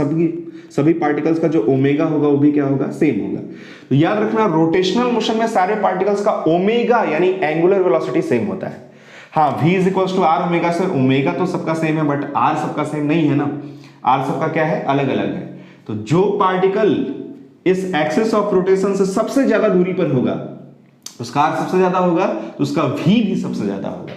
सभी पार्टिकल्स का जो ओमेगा होगा वो भी क्या होगा, सेम होगा। तो याद रखना, रोटेशनल मोशन में सारे पार्टिकल्स का ओमेगा यानी एंगुलर वेलोसिटी सेम होता है। हाँ, v = r ओमेगा से ओमेगा तो सबका सेम है, बट r सबका सेम नहीं है ना, r सबका क्या है, अलग अलग है। तो जो पार्टिकल इस एक्सिस ऑफ रोटेशन से सबसे ज्यादा दूरी पर होगा उसका r सबसे ज्यादा होगा, तो उसका v भी सबसे ज्यादा होगा।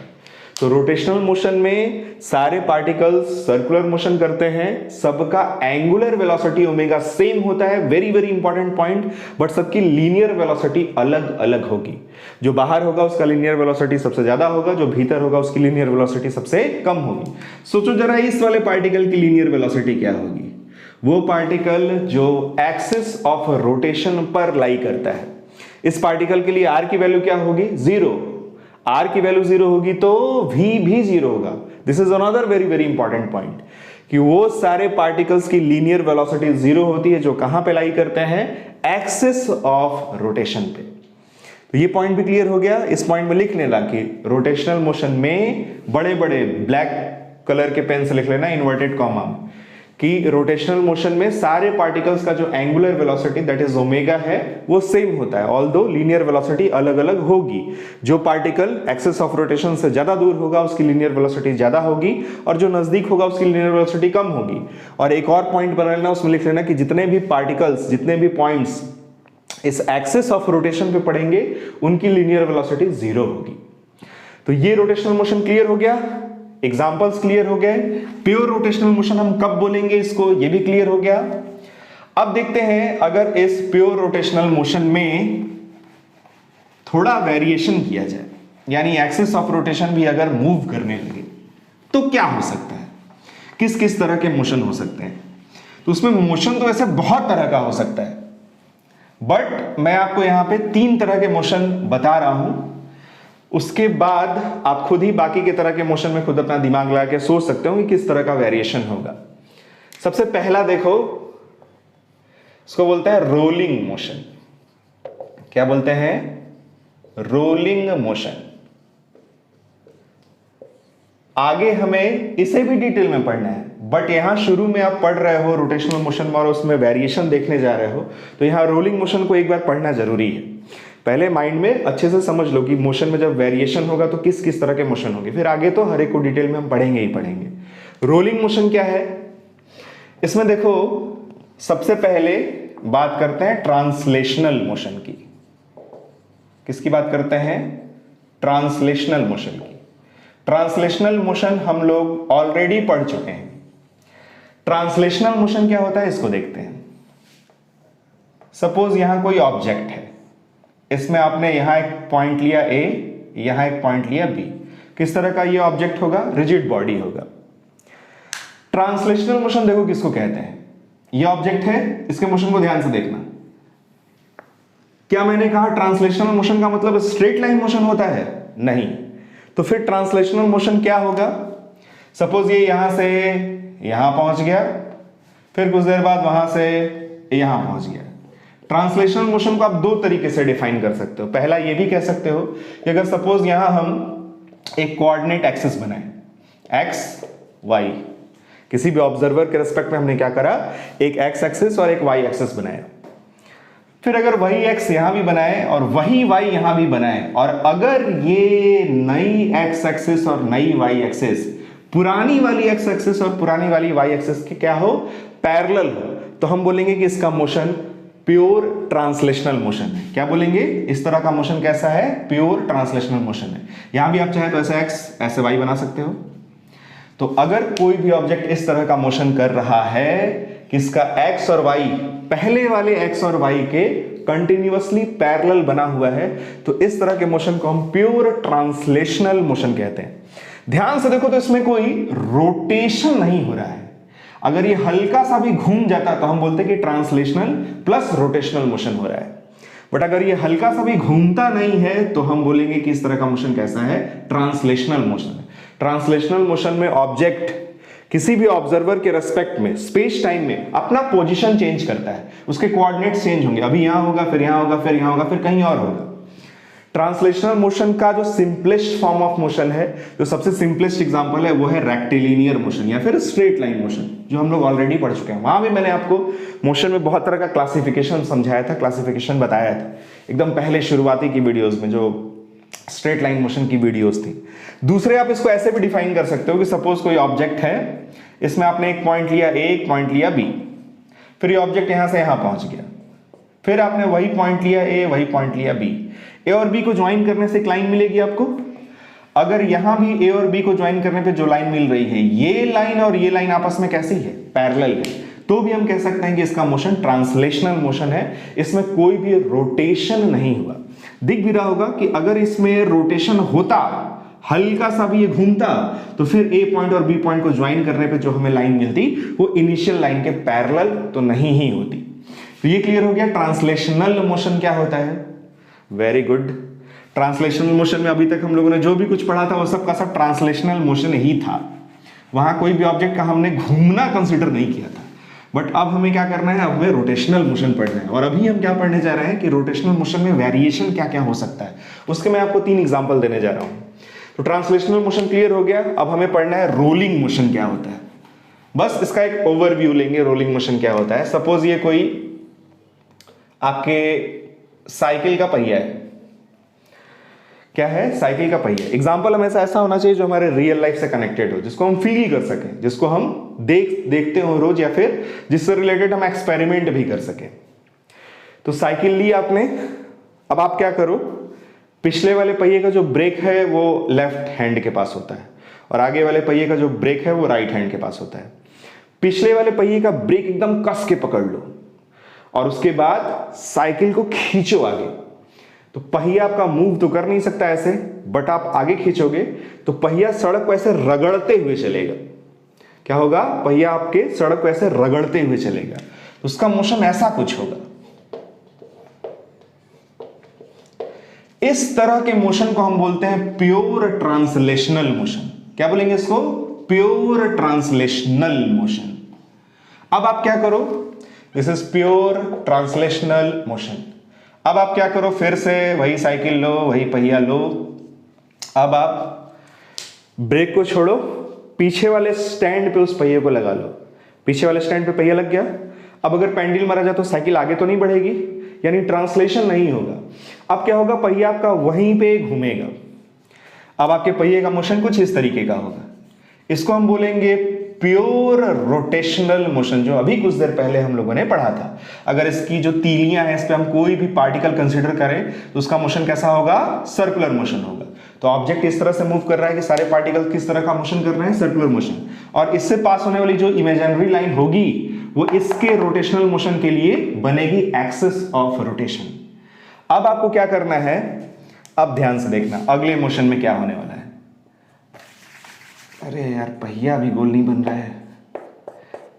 तो रोटेशनल मोशन में सारे पार्टिकल्स सर्कुलर मोशन करते हैं, सबका एंगुलर वेलोसिटी ओमेगा सेम होता है, very very important point, but सबकी लीनियर वेलोसिटी अलग अलग होगी। जो बाहर होगा उसका लीनियर वेलोसिटी सबसे ज्यादा होगा, जो भीतर होगा उसकी लीनियर वेलोसिटी सबसे कम होगी। सोचो जरा, इस वाले पार्टिकल की लीनियर वेलोसिटी क्या होगी, वो पार्टिकल जो एक्सिस ऑफ रोटेशन पर लाई करता है। इस पार्टिकल के लिए r की वैल्यू क्या होगी, 0। r की वैल्यू 0 होगी तो v भी 0 होगा। This is another very very important point कि वो सारे पार्टिकल्स की लीनियर वेलोसिटी 0 होती है जो कहां पे लाई करते हैं, एक्सिस ऑफ रोटेशन पे। तो ये पॉइंट भी क्लियर हो गया। इस पॉइंट में लिख लेना कि रोटेशनल मोशन में बड़े बड़े ब्लैक कलर के पेन से लिख लेना इन्वर्टेड कॉमा में कि रोटेशनल मोशन में सारे पार्टिकल्स का जो angular velocity that is omega है वो सेम होता है, ऑल्दो लीनियर वेलोसिटी अलग अलग होगी। जो पार्टिकल एक्सिस ऑफ रोटेशन से ज्यादा दूर होगा उसकी लीनियर वेलोसिटी ज्यादा होगी और जो नजदीक होगा उसकी लीनियर वेलोसिटी कम होगी। और एक और पॉइंट बना लेना, उसमें लिख लेना कि जितने भी पार्टिकल्स, जितने भी पॉइंट्स इस एक्सिस ऑफ रोटेशन पे पड़ेंगे उनकी लीनियर वेलोसिटी 0 होगी। तो ये रोटेशनल मोशन क्लियर हो गया, एग्जांपल्स क्लियर हो गए। प्योर रोटेशनल मोशन हम कब बोलेंगे इसको, ये भी क्लियर हो गया। अब देखते हैं अगर इस प्योर रोटेशनल मोशन में थोड़ा वेरिएशन किया जाए, यानी एक्सिस ऑफ रोटेशन भी अगर मूव करने लगे तो क्या हो सकता है, किस किस तरह के मोशन हो सकते हैं। तो उसमें मोशन तो वैसे बहुत तरह का हो सकता है, बट मैं आपको यहां पे 3 तरह के मोशन बता रहा हूं। उसके बाद आप खुद ही बाकी के तरह के मोशन में खुद अपना दिमाग लगा के सोच सकते हो कि किस तरह का वेरिएशन होगा। सबसे पहला देखो, इसको बोलते हैं रोलिंग मोशन। क्या बोलते हैं? Rolling motion. आगे हमें इसे भी डिटेल में पढ़ना है, बट यहां शुरू में आप पढ़ रहे हो रोटेशनल मोशन में और उसमें वेरिएशन देखने जा रहे हो, तो यहां रोलिंग मोशन को एक बार पढ़ना जरूरी है। पहले माइंड में अच्छे से समझ लो कि मोशन में जब वेरिएशन होगा तो किस किस तरह के मोशन होंगे, फिर आगे तो हर एक को डिटेल में हम पढ़ेंगे ही पढ़ेंगे। रोलिंग मोशन क्या है, इसमें देखो सबसे पहले बात करते हैं ट्रांसलेशनल मोशन की। किसकी बात करते हैं? ट्रांसलेशनल मोशन की। ट्रांसलेशनल मोशन हम लोग ऑलरेडी पढ़ चुके हैं। ट्रांसलेशनल मोशन क्या होता है इसको देखते हैं। सपोज यहां कोई ऑब्जेक्ट है, इसमें आपने यहां एक पॉइंट लिया A, यहां एक पॉइंट लिया B। किस तरह का ये ऑब्जेक्ट होगा? रिजिड बॉडी होगा। ट्रांसलेशनल मोशन देखो किसको कहते हैं। ये ऑब्जेक्ट है, इसके मोशन को ध्यान से देखना। क्या मैंने कहा ट्रांसलेशनल मोशन का मतलब स्ट्रेट लाइन मोशन होता है? नहीं। तो फिर ट्रांसलेशनल मोशन क्या होगा? सपोज ये यहां से यहां पहुंच गया, फिर कुछ देर बाद वहां से यहां पहुंच गया। ट्रांसलेशनल मोशन को आप 2 तरीके से डिफाइन कर सकते हो। पहला ये भी कह सकते हो कि अगर सपोज यहां हम एक कोऑर्डिनेट एक्सिस बनाए, एक्स वाई, किसी भी ऑब्जर्वर के रिस्पेक्ट में हमने क्या करा, एक एक्स एक्सिस और एक वाई एक्सिस बनाया। फिर अगर वही एक्स यहां भी बनाए और वही वाई यहां भी बनाए, और अगर ये नई एक्स एक्सिस और नई वाई एक्सिस पुरानी वाली एक्स एक्सिस और पुरानी वाली वाई एक्सिस के क्या हो, पैरेलल हो, तो हम बोलेंगे कि इसका मोशन प्योर ट्रांसलेशनल मोशन है। क्या बोलेंगे? इस तरह का मोशन कैसा है? प्योर ट्रांसलेशनल मोशन है। यहां भी आप चाहे तो ऐसे एक्स ऐसे वाई बना सकते हो। तो अगर कोई भी ऑब्जेक्ट इस तरह का मोशन कर रहा है कि इसका एक्स और वाई पहले वाले एक्स और वाई के कंटिन्यूअसली पैरेलल बना हुआ है, तो इस तरह के मोशन को हम प्योर ट्रांसलेशनल मोशन कहते हैं। ध्यान से देखो तो इसमें कोई रोटेशन नहीं हो रहा है। अगर ये हल्का सा भी घूम जाता तो हम बोलते कि ट्रांसलेशनल प्लस रोटेशनल मोशन हो रहा है, बट अगर ये हल्का सा भी घूमता नहीं है तो हम बोलेंगे कि इस तरह का मोशन कैसा है? ट्रांसलेशनल मोशन है। ट्रांसलेशनल मोशन में ऑब्जेक्ट किसी भी ऑब्जर्वर के रेस्पेक्ट में स्पेस टाइम में अपना पोजीशन चेंज करता है, उसके कोऑर्डिनेट्स चेंज होंगे, अभी यहां होगा, फिर यहां होगा, फिर यहां होगा, फिर कहीं और होगा। ट्रांसलेशनल मोशन का जो सिंपलेस्ट फॉर्म ऑफ मोशन है, जो सबसे सिंपलेस्ट एग्जांपल है, वो है रेक्टिलिनियर मोशन या फिर स्ट्रेट लाइन मोशन, जो हम लोग ऑलरेडी पढ़ चुके हैं। वहां भी मैंने आपको मोशन में बहुत तरह का क्लासिफिकेशन समझाया था, क्लासिफिकेशन बताया था एकदम पहले शुरुआती की वीडियोस में, जो स्ट्रेट लाइन मोशन की वीडियोस थी। दूसरे आप इसको ऐसे भी डिफाइन कर सकते हो कि सपोज कोई ऑब्जेक्ट है, इसमें आपने एक पॉइंट लिया A, एक पॉइंट लिया B, फिर ये ऑब्जेक्ट यहां से यहां पहुंच गया, फिर आपने वही पॉइंट लिया A, वही पॉइंट लिया B। A और B को ज्वाइन करने से एक लाइन मिलेगी आपको। अगर यहां भी A और B को ज्वाइन करने पे जो लाइन मिल रही है, ये लाइन और ये लाइन आपस में कैसी है? पैरेलल है, तो भी हम कह सकते हैं कि इसका मोशन ट्रांसलेशनल मोशन है। इसमें कोई भी रोटेशन नहीं हुआ। दिख भी रहा होगा कि अगर इसमें रोटेशन होता, हल्का सा भी ये घूमता, तो फिर A पॉइंट और B पॉइंट को ज्वाइन करने पे जो हमें लाइन मिलती वो इनिशियल लाइन के पैरेलल तो नहीं ही होती। तो ये क्लियर हो गया ट्रांसलेशनल मोशन क्या होता है। Very good. ट्रांसलेशनल मोशन में अभी तक हम लोगों ने जो भी कुछ पढ़ा था वो सब का सब ट्रांसलेशनल मोशन ही था। वहां कोई भी ऑब्जेक्ट का हमने घूमना कंसीडर नहीं किया था। बट अब हमें क्या करना है, अब हमें रोटेशनल मोशन पढ़ना है। और अभी हम क्या पढ़ने जा रहे हैं कि रोटेशनल मोशन में वेरिएशन क्या क्या हो सकता है, उसके मैं आपको 3 एग्जांपल देने जा रहा हूं। तो ट्रांसलेशनल मोशन क्लियर हो गया। अब हमें पढ़ना है रोलिंग मोशन क्या होता है। बस इसका एक ओवरव्यू लेंगे रोलिंग मोशन क्या होता है। सपोज ये कोई आपके साइकिल का पहिया है, क्या है, साइकिल का पहिया। एग्जाम्पल हमेशा ऐसा होना चाहिए जो हमारे रियल लाइफ से कनेक्टेड हो, जिसको हम फील कर सकें, जिसको हम देखते हो रोज, या फिर जिससे रिलेटेड हम एक्सपेरिमेंट भी कर सकें। तो साइकिल ली आपने, अब आप क्या करो, पिछले वाले पहिए का जो ब्रेक है वो लेफ्ट हैंड के पास होता है और आगे वाले पहिए का जो ब्रेक है वो राइट हैंड के पास होता है। पिछले वाले पहिए का ब्रेक एकदम कस के पकड़ लो और उसके बाद साइकिल को खींचो आगे। तो पहिया आपका मूव तो कर नहीं सकता ऐसे, बट आप आगे खींचोगे तो पहिया सड़क को ऐसे रगड़ते हुए चलेगा। क्या होगा, पहिया आपके सड़क को ऐसे रगड़ते हुए चलेगा, तो उसका मोशन ऐसा कुछ होगा। इस तरह के मोशन को हम बोलते हैं प्योर ट्रांसलेशनल मोशन। क्या बोलेंगे इसको, प्योर ट्रांसलेशनल मोशन। अब आप क्या करो, this is pure translational motion. अब आप क्या करो, फिर से वही साइकिल लो, वही पहिया लो। अब आप ब्रेक को छोड़ो, पीछे वाले स्टैंड पे उस पहिए को लगा लो। पीछे वाले स्टैंड पे पहिया लग गया। अब अगर पेंडल मारा जाए तो साइकिल आगे तो नहीं बढ़ेगी, यानी ट्रांसलेशन नहीं होगा। अब क्या होगा, पहिया आपका वहीं पे घूमेगा। अब आपके पहिए का मोशन कुछ इस तरीके का होगा। इसको हम बोलेंगे प्योर रोटेशनल मोशन, जो अभी कुछ देर पहले हम लोगों ने पढ़ा था। अगर इसकी जो तीलियां हैं, इस पे हम कोई भी पार्टिकल कंसीडर करें तो उसका मोशन कैसा होगा, सर्कुलर मोशन होगा। तो ऑब्जेक्ट इस तरह से मूव कर रहा है कि सारे पार्टिकल किस तरह का मोशन कर रहे हैं, सर्कुलर मोशन। और इससे पास होने वाली जो इमेजिनरी लाइन होगी वो इसके रोटेशनल मोशन के लिए बनेगी एक्सिस ऑफ रोटेशन। अब आपको क्या करना है, अब ध्यान से देखना अगले मोशन में क्या होने वाला है। अरे यार, पहिया भी गोल नहीं बन रहा है।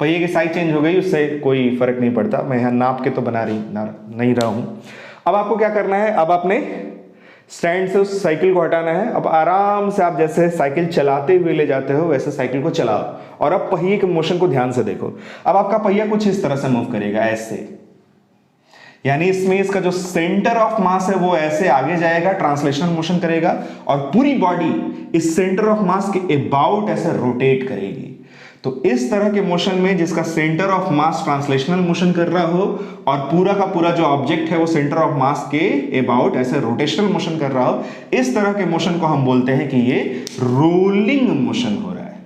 पहिए की साइज चेंज हो गई, उससे कोई फर्क नहीं पड़ता, मैं यहां नाप के तो नहीं रहा हूं। अब आपको क्या करना है, अब आपने स्टैंड से उस साइकिल को हटाना है। अब आराम से आप जैसे साइकिल चलाते हुए ले जाते हो वैसे साइकिल को चलाओ और अब पहिए के मोशन को ध्यान से देखो। अब आपका पहिया कुछ इस तरह से मूव करेगा, ऐसे, यानी इसमें इसका जो सेंटर ऑफ मास है वो ऐसे आगे जाएगा, ट्रांसलेशनल मोशन करेगा और पूरी बॉडी इस सेंटर ऑफ मास के अबाउट ऐसे रोटेट करेगी। तो इस तरह के मोशन में जिसका centre of mass translational motion कर रहा हो और पूरा का पूरा जो ऑब्जेक्ट है वो सेंटर ऑफ मास के अबाउट ऐसे रोटेशनल मोशन कर रहा हो, इस तरह के मोशन को हम बोलते हैं कि ये रोलिंग मोशन हो रहा है।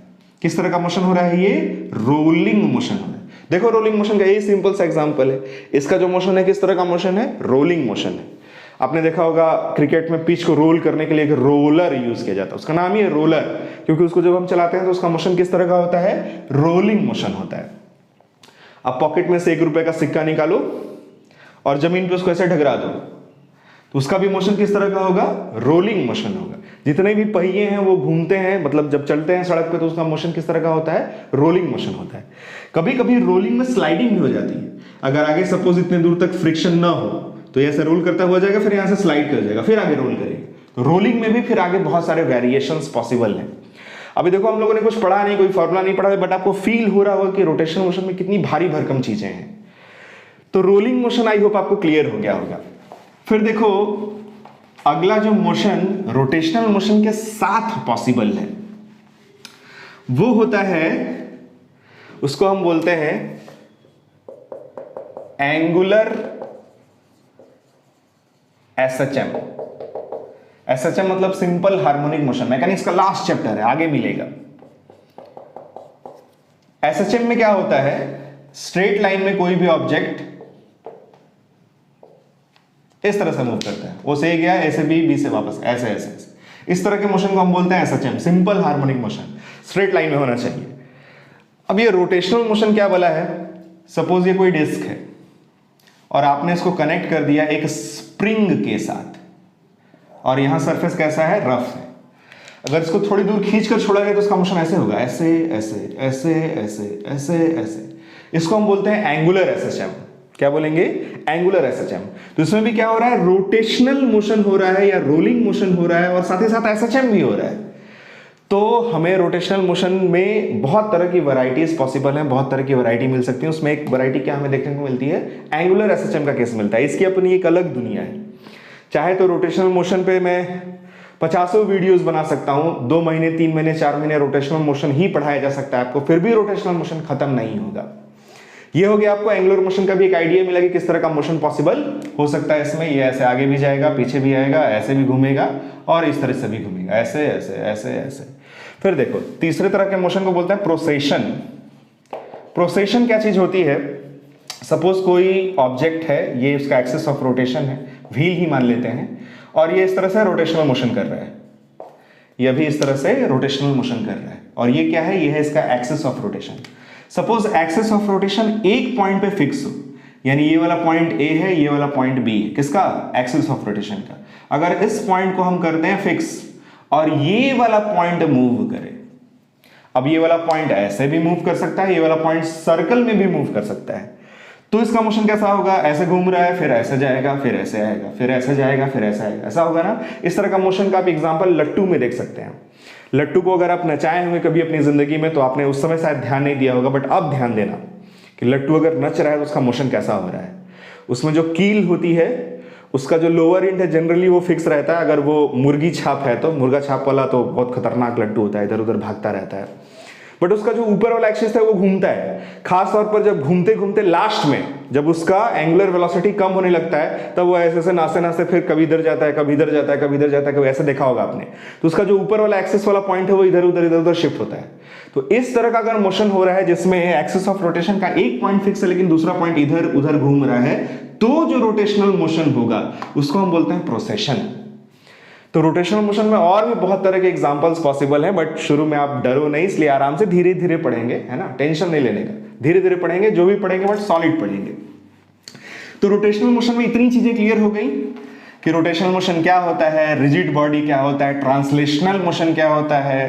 किस तरह का मोशन हो रहा है, ये रोलिंग मोशन हो रहा है। देखो रोलिंग मोशन का यही सिंपल सा एग्जांपल है। इसका जो मोशन है किस तरह का मोशन है, रोलिंग मोशन है। आपने देखा होगा क्रिकेट में पिच को रोल करने के लिए एक रोलर यूज किया जाता है, उसका नाम ही है रोलर, क्योंकि उसको जब हम चलाते हैं तो उसका मोशन किस तरह का होता है, रोलिंग मोशन होता है। आप पॉकेट में से ₹1 का सिक्का निकालो और जमीन पे उसको ऐसे ढगरा दो तो उसका भी मोशन किस तरह का होगा, रोलिंग मोशन होगा। जितने भी पहिए हैं वो घूमते हैं, मतलब जब चलते हैं सड़क पे तो उसका मोशन किस तरह का होता है, रोलिंग मोशन होता है। कभी कभी रोलिंग में स्लाइडिंग भी हो जाती है। अगर आगे सपोज इतने दूर तक फ्रिक्शन ना हो तो ऐसे रोल करता हुआ जाएगा, फिर यहां से स्लाइड कर जाएगा, फिर आगे रोल करेगा। तो रोलिंग में भी फिर आगे बहुत सारे वेरिएशंस पॉसिबल हैं। अभी देखो हम लोगों ने कुछ पढ़ा नहीं, कोई फॉर्मूला नहीं पढ़ा, बट आपको फील हो रहा होगा कि रोटेशनल मोशन में कितनी भारी भरकम चीजें हैं। तो रोलिंग मोशन आई होप आपको क्लियर हो गया होगा। फिर देखो अगला जो मोशन रोटेशनल मोशन के साथ पॉसिबल है वो होता है, उसको हम बोलते हैं एंगुलर एसएचएम। एसएचएम मतलब सिंपल हार्मोनिक मोशन। मैकेनिक्स का लास्ट चैप्टर है, आगे मिलेगा। एसएचएम में क्या होता है, स्ट्रेट लाइन में कोई भी ऑब्जेक्ट इस तरह से मूव करता है, ओ से गया, ए से बी, बी से वापस, ऐसे ऐसे ऐसे। इस तरह के मोशन को हम बोलते हैं SHM, simple harmonic motion, straight line में होना चाहिए। अब ये रोटेशनल मोशन क्या बोला है, सपोज ये कोई डिस्क है और आपने इसको कनेक्ट कर दिया एक स्प्रिंग के साथ और यहां सरफेस कैसा है, रफ है। अगर इसको थोड़ी दूर खींचकर छोड़ा गया तो उसका मोशन ऐसे होगा, ऐसे ऐसे ऐसे ऐसे ऐसे ऐसे। इसको हम बोलते हैं एंगुलर एसएचएम। क्या बोलेंगे, एंगुलर एसएचएम। तो इसमें भी क्या हो रहा है, रोटेशनल मोशन हो रहा है या रोलिंग मोशन हो रहा है और साथ ही साथ एसएचएम भी हो रहा है। तो हमें रोटेशनल मोशन में बहुत तरह की वैरायटीज पॉसिबल हैं, बहुत तरह की वैरायटी मिल सकती है। उसमें एक वैरायटी क्या हमें देखने को मिलती है, एंगुलर एसएचएम का केस मिलता है। इसकी अपनी एक अलग दुनिया है। चाहे तो रोटेशनल मोशन पे मैं 50 वीडियोस बना सकता हूं, 2 महीने 3 महीने 4 महीने रोटेशनल मोशन ही पढ़ाया जा सकता है आपको, फिर भी रोटेशनल मोशन खत्म नहीं होगा। ये हो गया आपको एंगुलर मोशन का भी एक आइडिया मिला कि किस तरह का मोशन पॉसिबल हो सकता है इसमें। ये ऐसे आगे भी जाएगा, पीछे भी आएगा, ऐसे भी घूमेगा और इस तरह से भी घूमेगा, ऐसे ऐसे ऐसे ऐसे। फिर देखो तीसरे तरह के मोशन को बोलते हैं प्रोसेशन। प्रोसेशन क्या चीज होती है? सपोज कोई ऑब्जेक्ट है, ये उसका एक्सिस ऑफ रोटेशन है, व्हील ही मान लेते हैं, और ये इस तरह से रोटेशनल मोशन कर रहा है, यह भी इस तरह से रोटेशनल मोशन कर रहा है, और ये क्या है? ये है इसका axis of rotation. Suppose axis of rotation एक पॉइंट पे फिक्स हो, यानी ये वाला पॉइंट ए है, ये वाला पॉइंट बी है, किसका? एक्सिस ऑफ रोटेशन का। अगर इस पॉइंट को हम करते हैं फिक्स और ये वाला पॉइंट मूव करे, अब ये वाला पॉइंट ऐसे भी मूव कर सकता है, ये वाला पॉइंट सर्कल में भी मूव कर सकता है, तो इसका मोशन कैसा होगा? ऐसे घूम रहा है, फिर ऐसे जाएगा, फिर ऐसे आएगा, फिर ऐसे जाएगा, फिर ऐसे आएगा, ऐसा होगा ना। इस तरह का मोशन का आप एग्जांपल लट्टू में देख सकते हैं। लट्टू को अगर आप नचाए होंगे कभी अपनी जिंदगी में तो आपने उस समय शायद ध्यान नहीं दिया होगा, बट अब ध्यान देना कि लट्टू अगर नच रहा है तो उसका मोशन कैसा हो रहा है। उसमें जो कील होती है, उसका जो लोअर एंड है जनरली वो फिक्स रहता है। अगर वो मुर्गी छाप है तो मुर्गा छाप वाला तो बहुत खतरनाक लट्टू होता है, इधर उधर भागता रहता है, बट उसका जो ऊपर वाला एक्सिस है वो घूमता है। खास तौर पर जब घूमते घूमते लास्ट में जब उसका एंगुलर वेलोसिटी कम होने लगता है तब वो ऐसे ऐसे नाचते नाचते फिर कभी इधर जाता है, कभी इधर जाता है, कभी इधर जाता है, कभी ऐसे देखा होगा आपने। तो उसका जो ऊपर वाला एक्सिस वाला पॉइंट है वो इधर उधर शिफ्ट होता है। तो इस तरह का अगर मोशन हो रहा है जिसमें एक्सिस ऑफ रोटेशन का एक पॉइंट फिक्स है लेकिन दूसरा पॉइंट इधर उधर घूम रहा है, तो जो रोटेशनल मोशन होगा उसको हम बोलते हैं प्रोसेशन। तो रोटेशनल मोशन में और भी बहुत तरह के एग्जांपल्स पॉसिबल हैं, बट शुरू में आप डरो नहीं, इसलिए आराम से धीरे धीरे पढ़ेंगे, है ना, टेंशन नहीं लेने का, धीरे धीरे पढ़ेंगे, जो भी पढ़ेंगे बट सॉलिड पढ़ेंगे। तो रोटेशनल मोशन में इतनी चीजें क्लियर हो गई कि रोटेशनल मोशन क्या होता है, रिजिड बॉडी क्या होता है, ट्रांसलेशनल मोशन क्या होता है,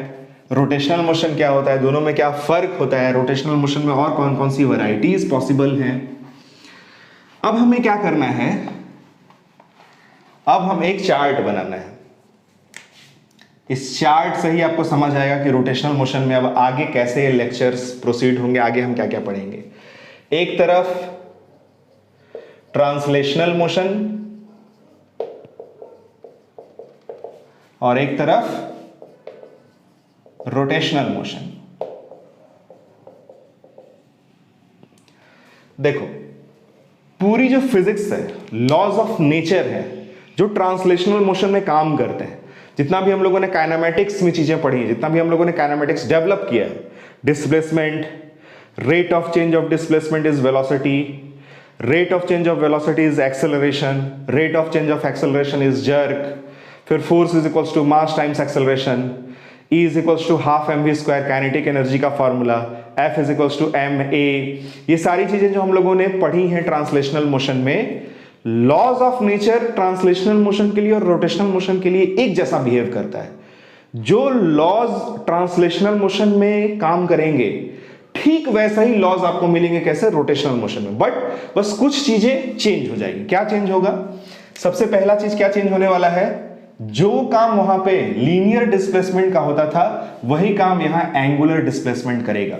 रोटेशनल मोशन क्या होता है, दोनों में क्या फर्क होता है, रोटेशनल मोशन में और कौन कौन सी वैरायटीज पॉसिबल हैं। अब हमें क्या करना है? अब हम एक चार्ट बनाना है। इस चार्ट से ही आपको समझ आएगा कि रोटेशनल मोशन में अब आगे कैसे लेक्चर्स प्रोसीड होंगे, आगे हम क्या क्या पढ़ेंगे। एक तरफ ट्रांसलेशनल मोशन और एक तरफ रोटेशनल मोशन। देखो पूरी जो फिजिक्स है, लॉज ऑफ नेचर है, जो ट्रांसलेशनल मोशन में काम करते हैं, जितना भी हम लोगों ने काइनेमेटिक्स में चीजें पढ़ी, जितना भी हम लोगों ने काइनेमेटिक्स डेवलप किया है, displacement, rate of change of displacement is velocity, rate of change of velocity is acceleration, rate of change of acceleration is jerk, फिर force is equals to mass times acceleration, E is equals to half mv square kinetic energy का formula, F is equals to ma। ये सारी चीजें जो हम लोगों ने पढ़ी हैं ट्रांसलेशनल मोशन में, laws of nature translational motion के लिए और रोटेशनल मोशन के लिए एक जैसा बिहेव करता है। जो लॉज ट्रांसलेशनल मोशन में काम करेंगे ठीक वैसा ही लॉज आपको मिलेंगे कैसे? रोटेशनल मोशन में, बट बस कुछ चीजें चेंज हो जाएगी। क्या चेंज होगा? सबसे पहला चीज क्या चेंज होने वाला है? जो काम वहां पे लीनियर डिस्प्लेसमेंट का होता था वही काम यहां एंगुलर डिस्प्लेसमेंट करेगा।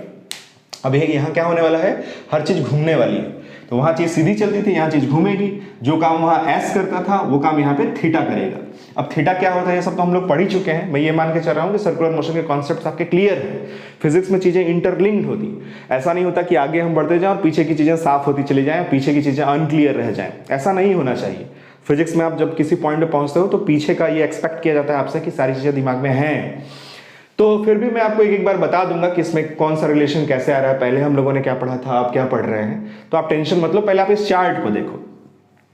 अब यहां क्या होने वाला है? हर चीज घूमने वाली है। तो वहां चीज सीधी चलती थी, यहां चीज घूमेगी। जो काम वहां एस करता था वो काम यहां पे थीटा करेगा। अब थीटा क्या होता है ये सब तो हम लोग पढ़ ही चुके हैं। मैं ये मान के चल रहा हूं कि सर्कुलर मोशन के कॉन्सेप्ट्स आपके क्लियर हैं। फिजिक्स में चीजें इंटरलिंक्ड होती, ऐसा नहीं होता कि आगे हम बढ़ते जाएं और पीछे की चीजें साफ होती चली जाएं, पीछे की चीजें अनक्लियर रह जाएं। ऐसा नहीं होना चाहिए। फिजिक्स में आप जब किसी पॉइंट पे पहुंचते हो तो पीछे का ये एक्सपेक्ट किया जाता है आपसे कि सारी चीजें दिमाग में हैं। तो फिर भी मैं आपको एक एक बार बता दूंगा कि इसमें कौन सा रिलेशन कैसे आ रहा है। पहले हम लोगों ने क्या पढ़ा था, आप क्या पढ़ रहे हैं, तो आप टेंशन मत लो। पहले आप इस चार्ट को देखो।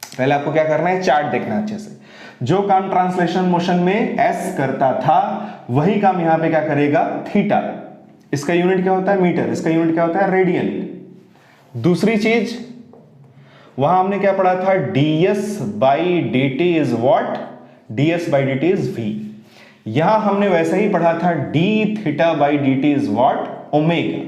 पहले आपको क्या करना है? चार्ट देखना अच्छे से। जो काम ट्रांसलेशन मोशन में एस करता था वही काम यहां पे क्या करेगा? थीटा। इसका यूनिट क्या होता है? मीटर। इसका यूनिट क्या होता है? रेडियन। दूसरी चीज वहां हमने क्या पढ़ा था? ds by D T is what? ds by D T is v। यहां हमने वैसे ही पढ़ा था d theta by D T is what? Omega.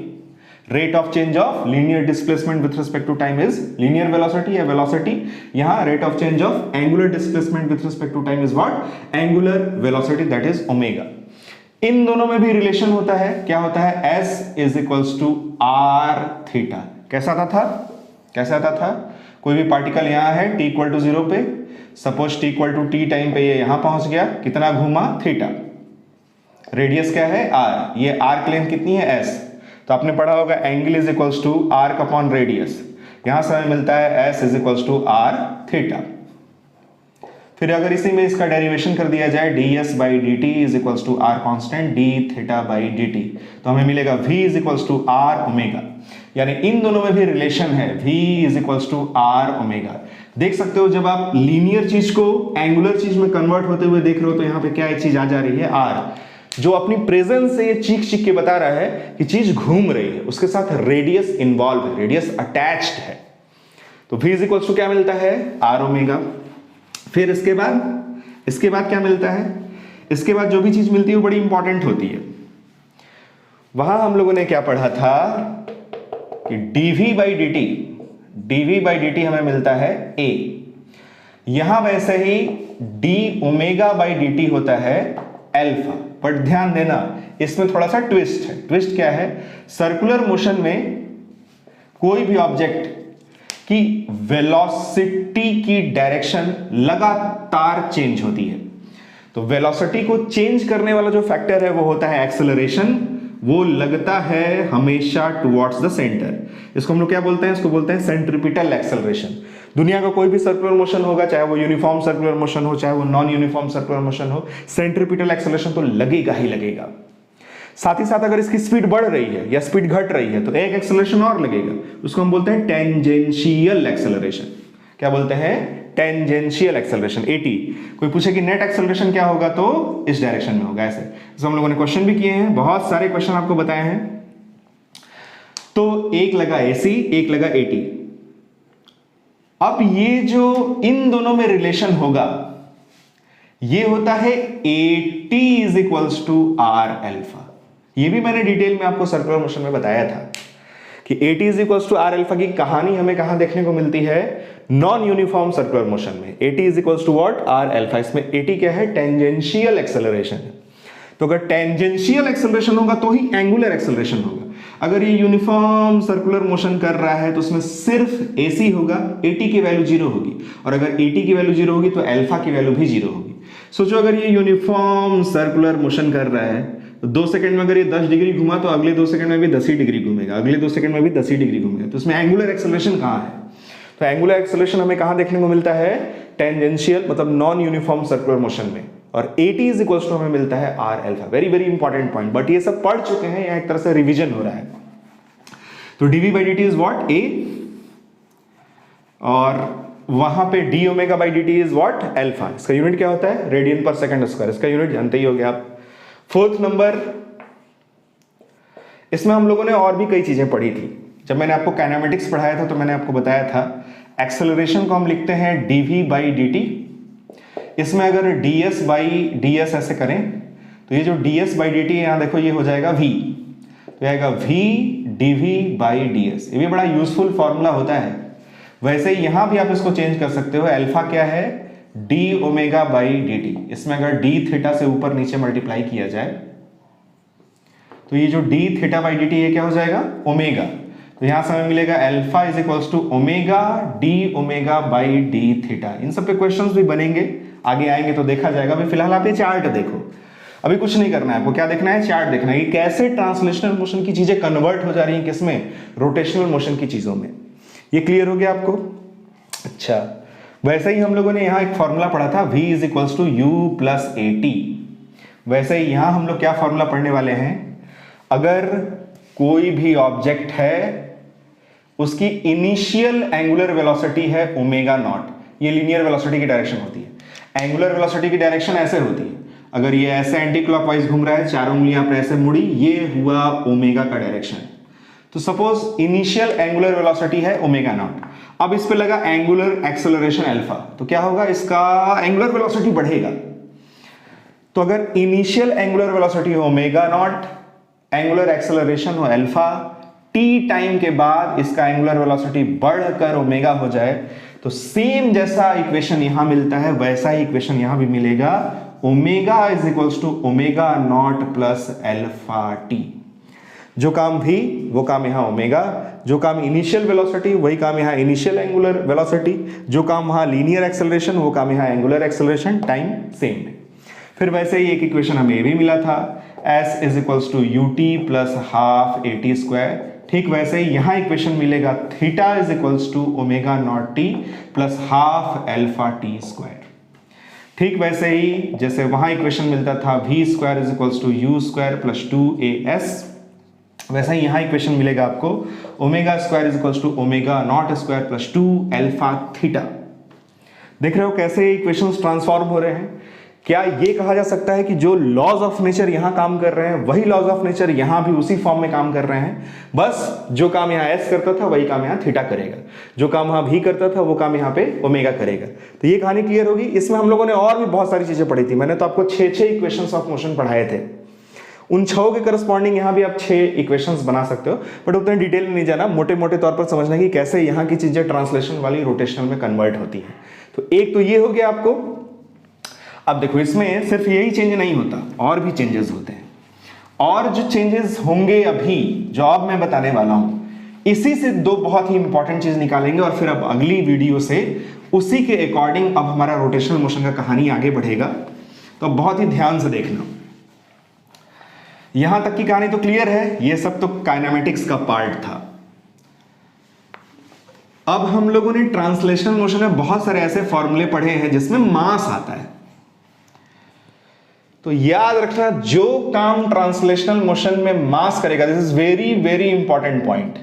Rate of change of linear displacement with respect to time is linear velocity या velocity. यहां rate of change of angular displacement with respect to time is what? Angular velocity, that is omega. इन दोनों में भी relation होता है। क्या होता है? s is equals to r theta. कैसा आता था? कैसे आता था? कोई भी पार्टिकल यहाँ है t इक्वल टू 0 पे, suppose t equal to t time पे ये यहाँ पहुंच गया, कितना घूमा? थीटा। रेडियस क्या है? r, ये आर्क लेंथ कितनी है? s। तो आपने पढ़ा होगा angle is equals to arc upon radius, यहां से हमें मिलता है s is equals to r theta. फिर अगर इसी में इसका डेरिवेशन कर दिया जाए ds by D T is equals to R constant d theta by D T, तो हमें मिलेगा v is equals to R omega. यानी इन दोनों में भी रिलेशन है, v is equals to R omega. देख सकते हो जब आप लीनियर चीज को एंगुलर चीज में कन्वर्ट होते हुए देख रहे हो तो यहाँ पे क्या एक चीज आ जा रही है? r, जो अपनी प्रेजेंस से ये चीख चीख के बता रहा है कि चीज घूम रही है, उसके साथ रेडियस इन्वॉल्व है, रेडियस अटैच्ड है। तो v इज इक्वल्स टू क्या मिलता है? R omega. फिर इसके बाद क्या मिलता है? इसके बाद जो भी चीज मिलती है वो बड़ी इंपॉर्टेंट होती है। वहां हम लोगों ने क्या पढ़ा था कि dv बाई dt हमें मिलता है a। यहां वैसे ही d ओमेगा बाई dt होता है अल्फा। बट ध्यान देना इसमें थोड़ा सा ट्विस्ट है। ट्विस्ट क्या है? सर्कुलर मोशन में कोई भी ऑब्जेक्ट कि वेलोसिटी की डायरेक्शन लगातार चेंज होती है। तो वेलोसिटी को चेंज करने वाला जो फैक्टर है वो होता है एक्सेलरेशन, वो लगता है हमेशा टुवर्ड्स द सेंटर। इसको हम लोग क्या बोलते हैं? इसको बोलते हैं सेंट्रिपिटल एक्सेलरेशन। दुनिया का कोई भी सर्कुलर मोशन होगा, चाहे वो यूनिफॉर्म सर्कुलर मोशन हो, चाहे वो नॉन यूनिफॉर्म सर्कुलर मोशन हो, सेंट्रिपिटल एक्सेलरेशन तो लगेगा ही लगेगा। साथ ही साथ अगर इसकी स्पीड बढ़ रही है या स्पीड घट रही है तो एक एक्सेलरेशन और लगेगा, उसको हम बोलते हैं टेंजेंशियल एक्सेलरेशन। क्या बोलते हैं? Tangential acceleration, AT। कोई पूछे कि नेट एक्सेलरेशन क्या होगा तो इस डायरेक्शन में होगा, ऐसे। तो हम लोगों ने क्वेश्चन भी किए हैं, बहुत सारे क्वेश्चन आपको बताए हैं। तो एक लगा AC, एक लगा AT। अब ये जो इन दोनों में रिलेशन होगा ये होता है AT is equals to R alpha. ये भी मैंने डिटेल में आपको सर्कुलर मोशन में बताया था कि AT is equals to R alpha की कहानी हमें कहां देखने को मिलती है? नॉन यूनिफॉर्म सर्कुलर मोशन में। AT is equals to what? R alpha. इसमें AT क्या है? टेंजेंशियल एक्सेलरेशन है। तो अगर टेंजेंशियल एक्सेलरेशन होगा तो ही एंगुलर एक्सेलरेशन होगा। अगर ये यूनिफॉर्म सर्कुलर मोशन कर रहा है तो उसमें सिर्फ AC होगा, AT की वैल्यू 0 होगी। और अगर AT की वैल्यू 0 होगी तो अल्फा की वैल्यू भी 0 होगी। सोचो अगर ये यूनिफॉर्म सर्कुलर मोशन कर रहा है तो 2 सेकंड में अगर ये 10 डिग्री घुमा तो अगले 2 सेकंड में भी 10 ही डिग्री घूमेगा, अगले 2 सेकंड में भी 10 ही डिग्री घूमेगा। तो इसमें एंगुलर एक्सेलरेशन कहाँ है? तो एंगुलर एक्सेलरेशन हमें कहाँ देखने को मिलता है? टेंजेंशियल मतलब नॉन यूनिफॉर्म सर्कुलर मोशन में। और AT इज इक्वल्स टू हमें मिलता है R alpha. Very very important point, but ये सब पढ़ चुके हैं, यहाँ एक तरह से रिविजन हो रहा है। तो dv by dt is what? A। और वहां पे d omega by dt is what? Alpha. इसका यूनिट क्या होता है? रेडियन पर सेकंड स्क्वायर। इसका यूनिट जानते ही होंगे आप। फोर्थ नंबर, इसमें हम लोगों ने और भी कई चीजें पढ़ी थी। जब मैंने आपको काइनेमेटिक्स पढ़ाया था तो मैंने आपको बताया था एक्सेलरेशन को हम लिखते हैं dv बाई dt। इसमें अगर ds बाई ds ऐसे करें तो ये जो ds बाई dt यहां देखो ये हो जाएगा v। तो आएगा v dv बाई ds। ये भी बड़ा यूजफुल फॉर्मूला होता है। वैसे ही यहां भी आप इसको चेंज कर सकते हो। अल्फा क्या है? d omega by dt। इसमें अगर d थीटा से ऊपर नीचे मल्टीप्लाई किया जाए तो ये जो d थीटा बाई dt ये क्या हो जाएगा? ओमेगा। तो यहां से हमें मिलेगा alpha is equals to omega d omega by d theta. इन सब पे क्वेश्चंस भी बनेंगे, आगे आएंगे तो देखा जाएगा। अभी फिलहाल आप ये चार्ट देखो, अभी कुछ नहीं करना है आपको। क्या देखना है? चार्ट देखना है कि कैसे ट्रांसलेशनल मोशन की चीजें कन्वर्ट हो जा रही हैं किसमें? रोटेशनल मोशन की चीजों में। ये क्लियर हो गया आपको? अच्छा, वैसे ही हम लोगों ने यहां एक फॉर्मूला पढ़ा था v is equals to u plus AT। वैसे ही यहां हम लोग क्या फॉर्मूला पढ़ने वाले हैं? अगर कोई भी ऑब्जेक्ट है उसकी इनिशियल एंगुलर वेलोसिटी है ओमेगा नॉट, ये लीनियर वेलोसिटी की डायरेक्शन होती है। एंगुलर वेलोसिटी की डायरेक्शन ऐसे होती है, अगर ये ऐसे एंटी क्लॉकवाइज घूम रहा है, 4 उंगलियां पर ऐसे मुड़ी, ये हुआ ओमेगा का डायरेक्शन। तो सपोज इनिशियल एंगुलर वेलोसिटी है ओमेगा नॉट। अब इस पे लगा एंगुलर एक्सेलरेशन अल्फा, तो क्या होगा? इसका एंगुलर वेलोसिटी बढ़ेगा। तो अगर इनिशियल एंगुलर वेलोसिटी हो ओमेगा नॉट, एंगुलर एक्सेलरेशन हो अल्फा, t टाइम के बाद इसका एंगुलर वेलोसिटी बढ़कर ओमेगा हो जाए, तो सेम जैसा इक्वेशन यहां मिलता है वैसा ही इक्वेशन यहां भी मिलेगा। Omega is equals to omega not plus alpha T. जो काम v वो काम यहाँ ओमेगा, जो काम इनिशियल वेलोसिटी वही काम यहाँ इनिशियल एंगुलर वेलोसिटी, जो काम वहाँ लीनियर एक्सेलरेशन वो काम यहाँ एंगुलर एक्सेलरेशन, टाइम सेम है। फिर वैसे ही एक इक्वेशन हमें ये भी मिला था, s is equals to ut plus half at square. ठीक वैसे ही यहाँ इक्वेशन मिलेगा theta is equals to omega not t plus half alpha t square. ठीक वैसे ही जैसे वहां इक्वेशन मिलता था v square is equals to u square plus 2as, वैसा ही यहाँ इक्वेशन मिलेगा आपको omega square is equals to omega not square plus 2 alpha theta. देख रहे हो कैसे इक्वेशंस ट्रांसफॉर्म हो रहे हैं। क्या ये कहा जा सकता है कि जो लॉज ऑफ नेचर यहां काम कर रहे हैं वही लॉज ऑफ नेचर यहां भी उसी फॉर्म में काम कर रहे हैं, बस जो काम यहां s करता था वही काम यहां थीटा करेगा, जो काम वहां v करता था वो काम यहां पे ओमेगा करेगा। तो ये कहानी क्लियर होगी। इसमें हम लोगों ने और भी बहुत सारी चीजें पढ़ी थी, मैंने तो आपको 6 इक्वेशंस ऑफ मोशन पढ़ाए थे, उन 6 के करस्पॉन्डिंग यहां भी आप 6 इक्वेशंस बना सकते हो, बट उतने डिटेल में नहीं जाना, मोटे मोटे तौर पर समझना कि कैसे यहां की चीजें ट्रांसलेशन वाली रोटेशनल में कन्वर्ट होती है। तो एक तो ये हो गया आपको। अब देखो इसमें सिर्फ यही चेंज नहीं होता, और भी चेंजेस होते हैं, और जो चेंजेस होंगे अभी जो अब मैं बताने वाला हूं, इसी से 2 बहुत ही इंपॉर्टेंट चीज निकालेंगे और फिर अब अगली वीडियो से उसी के अकॉर्डिंग अब हमारा रोटेशनल मोशन का कहानी आगे बढ़ेगा। तो बहुत ही ध्यान से देखना। यहां तक की कहानी तो क्लियर है, ये सब तो काइनेमेटिक्स का पार्ट था। अब हम लोगों ने ट्रांसलेशनल मोशन में बहुत सारे ऐसे फॉर्मूले पढ़े हैं जिसमें मास आता है। तो याद रखना, जो काम ट्रांसलेशनल मोशन में मास करेगा, this is very very important point.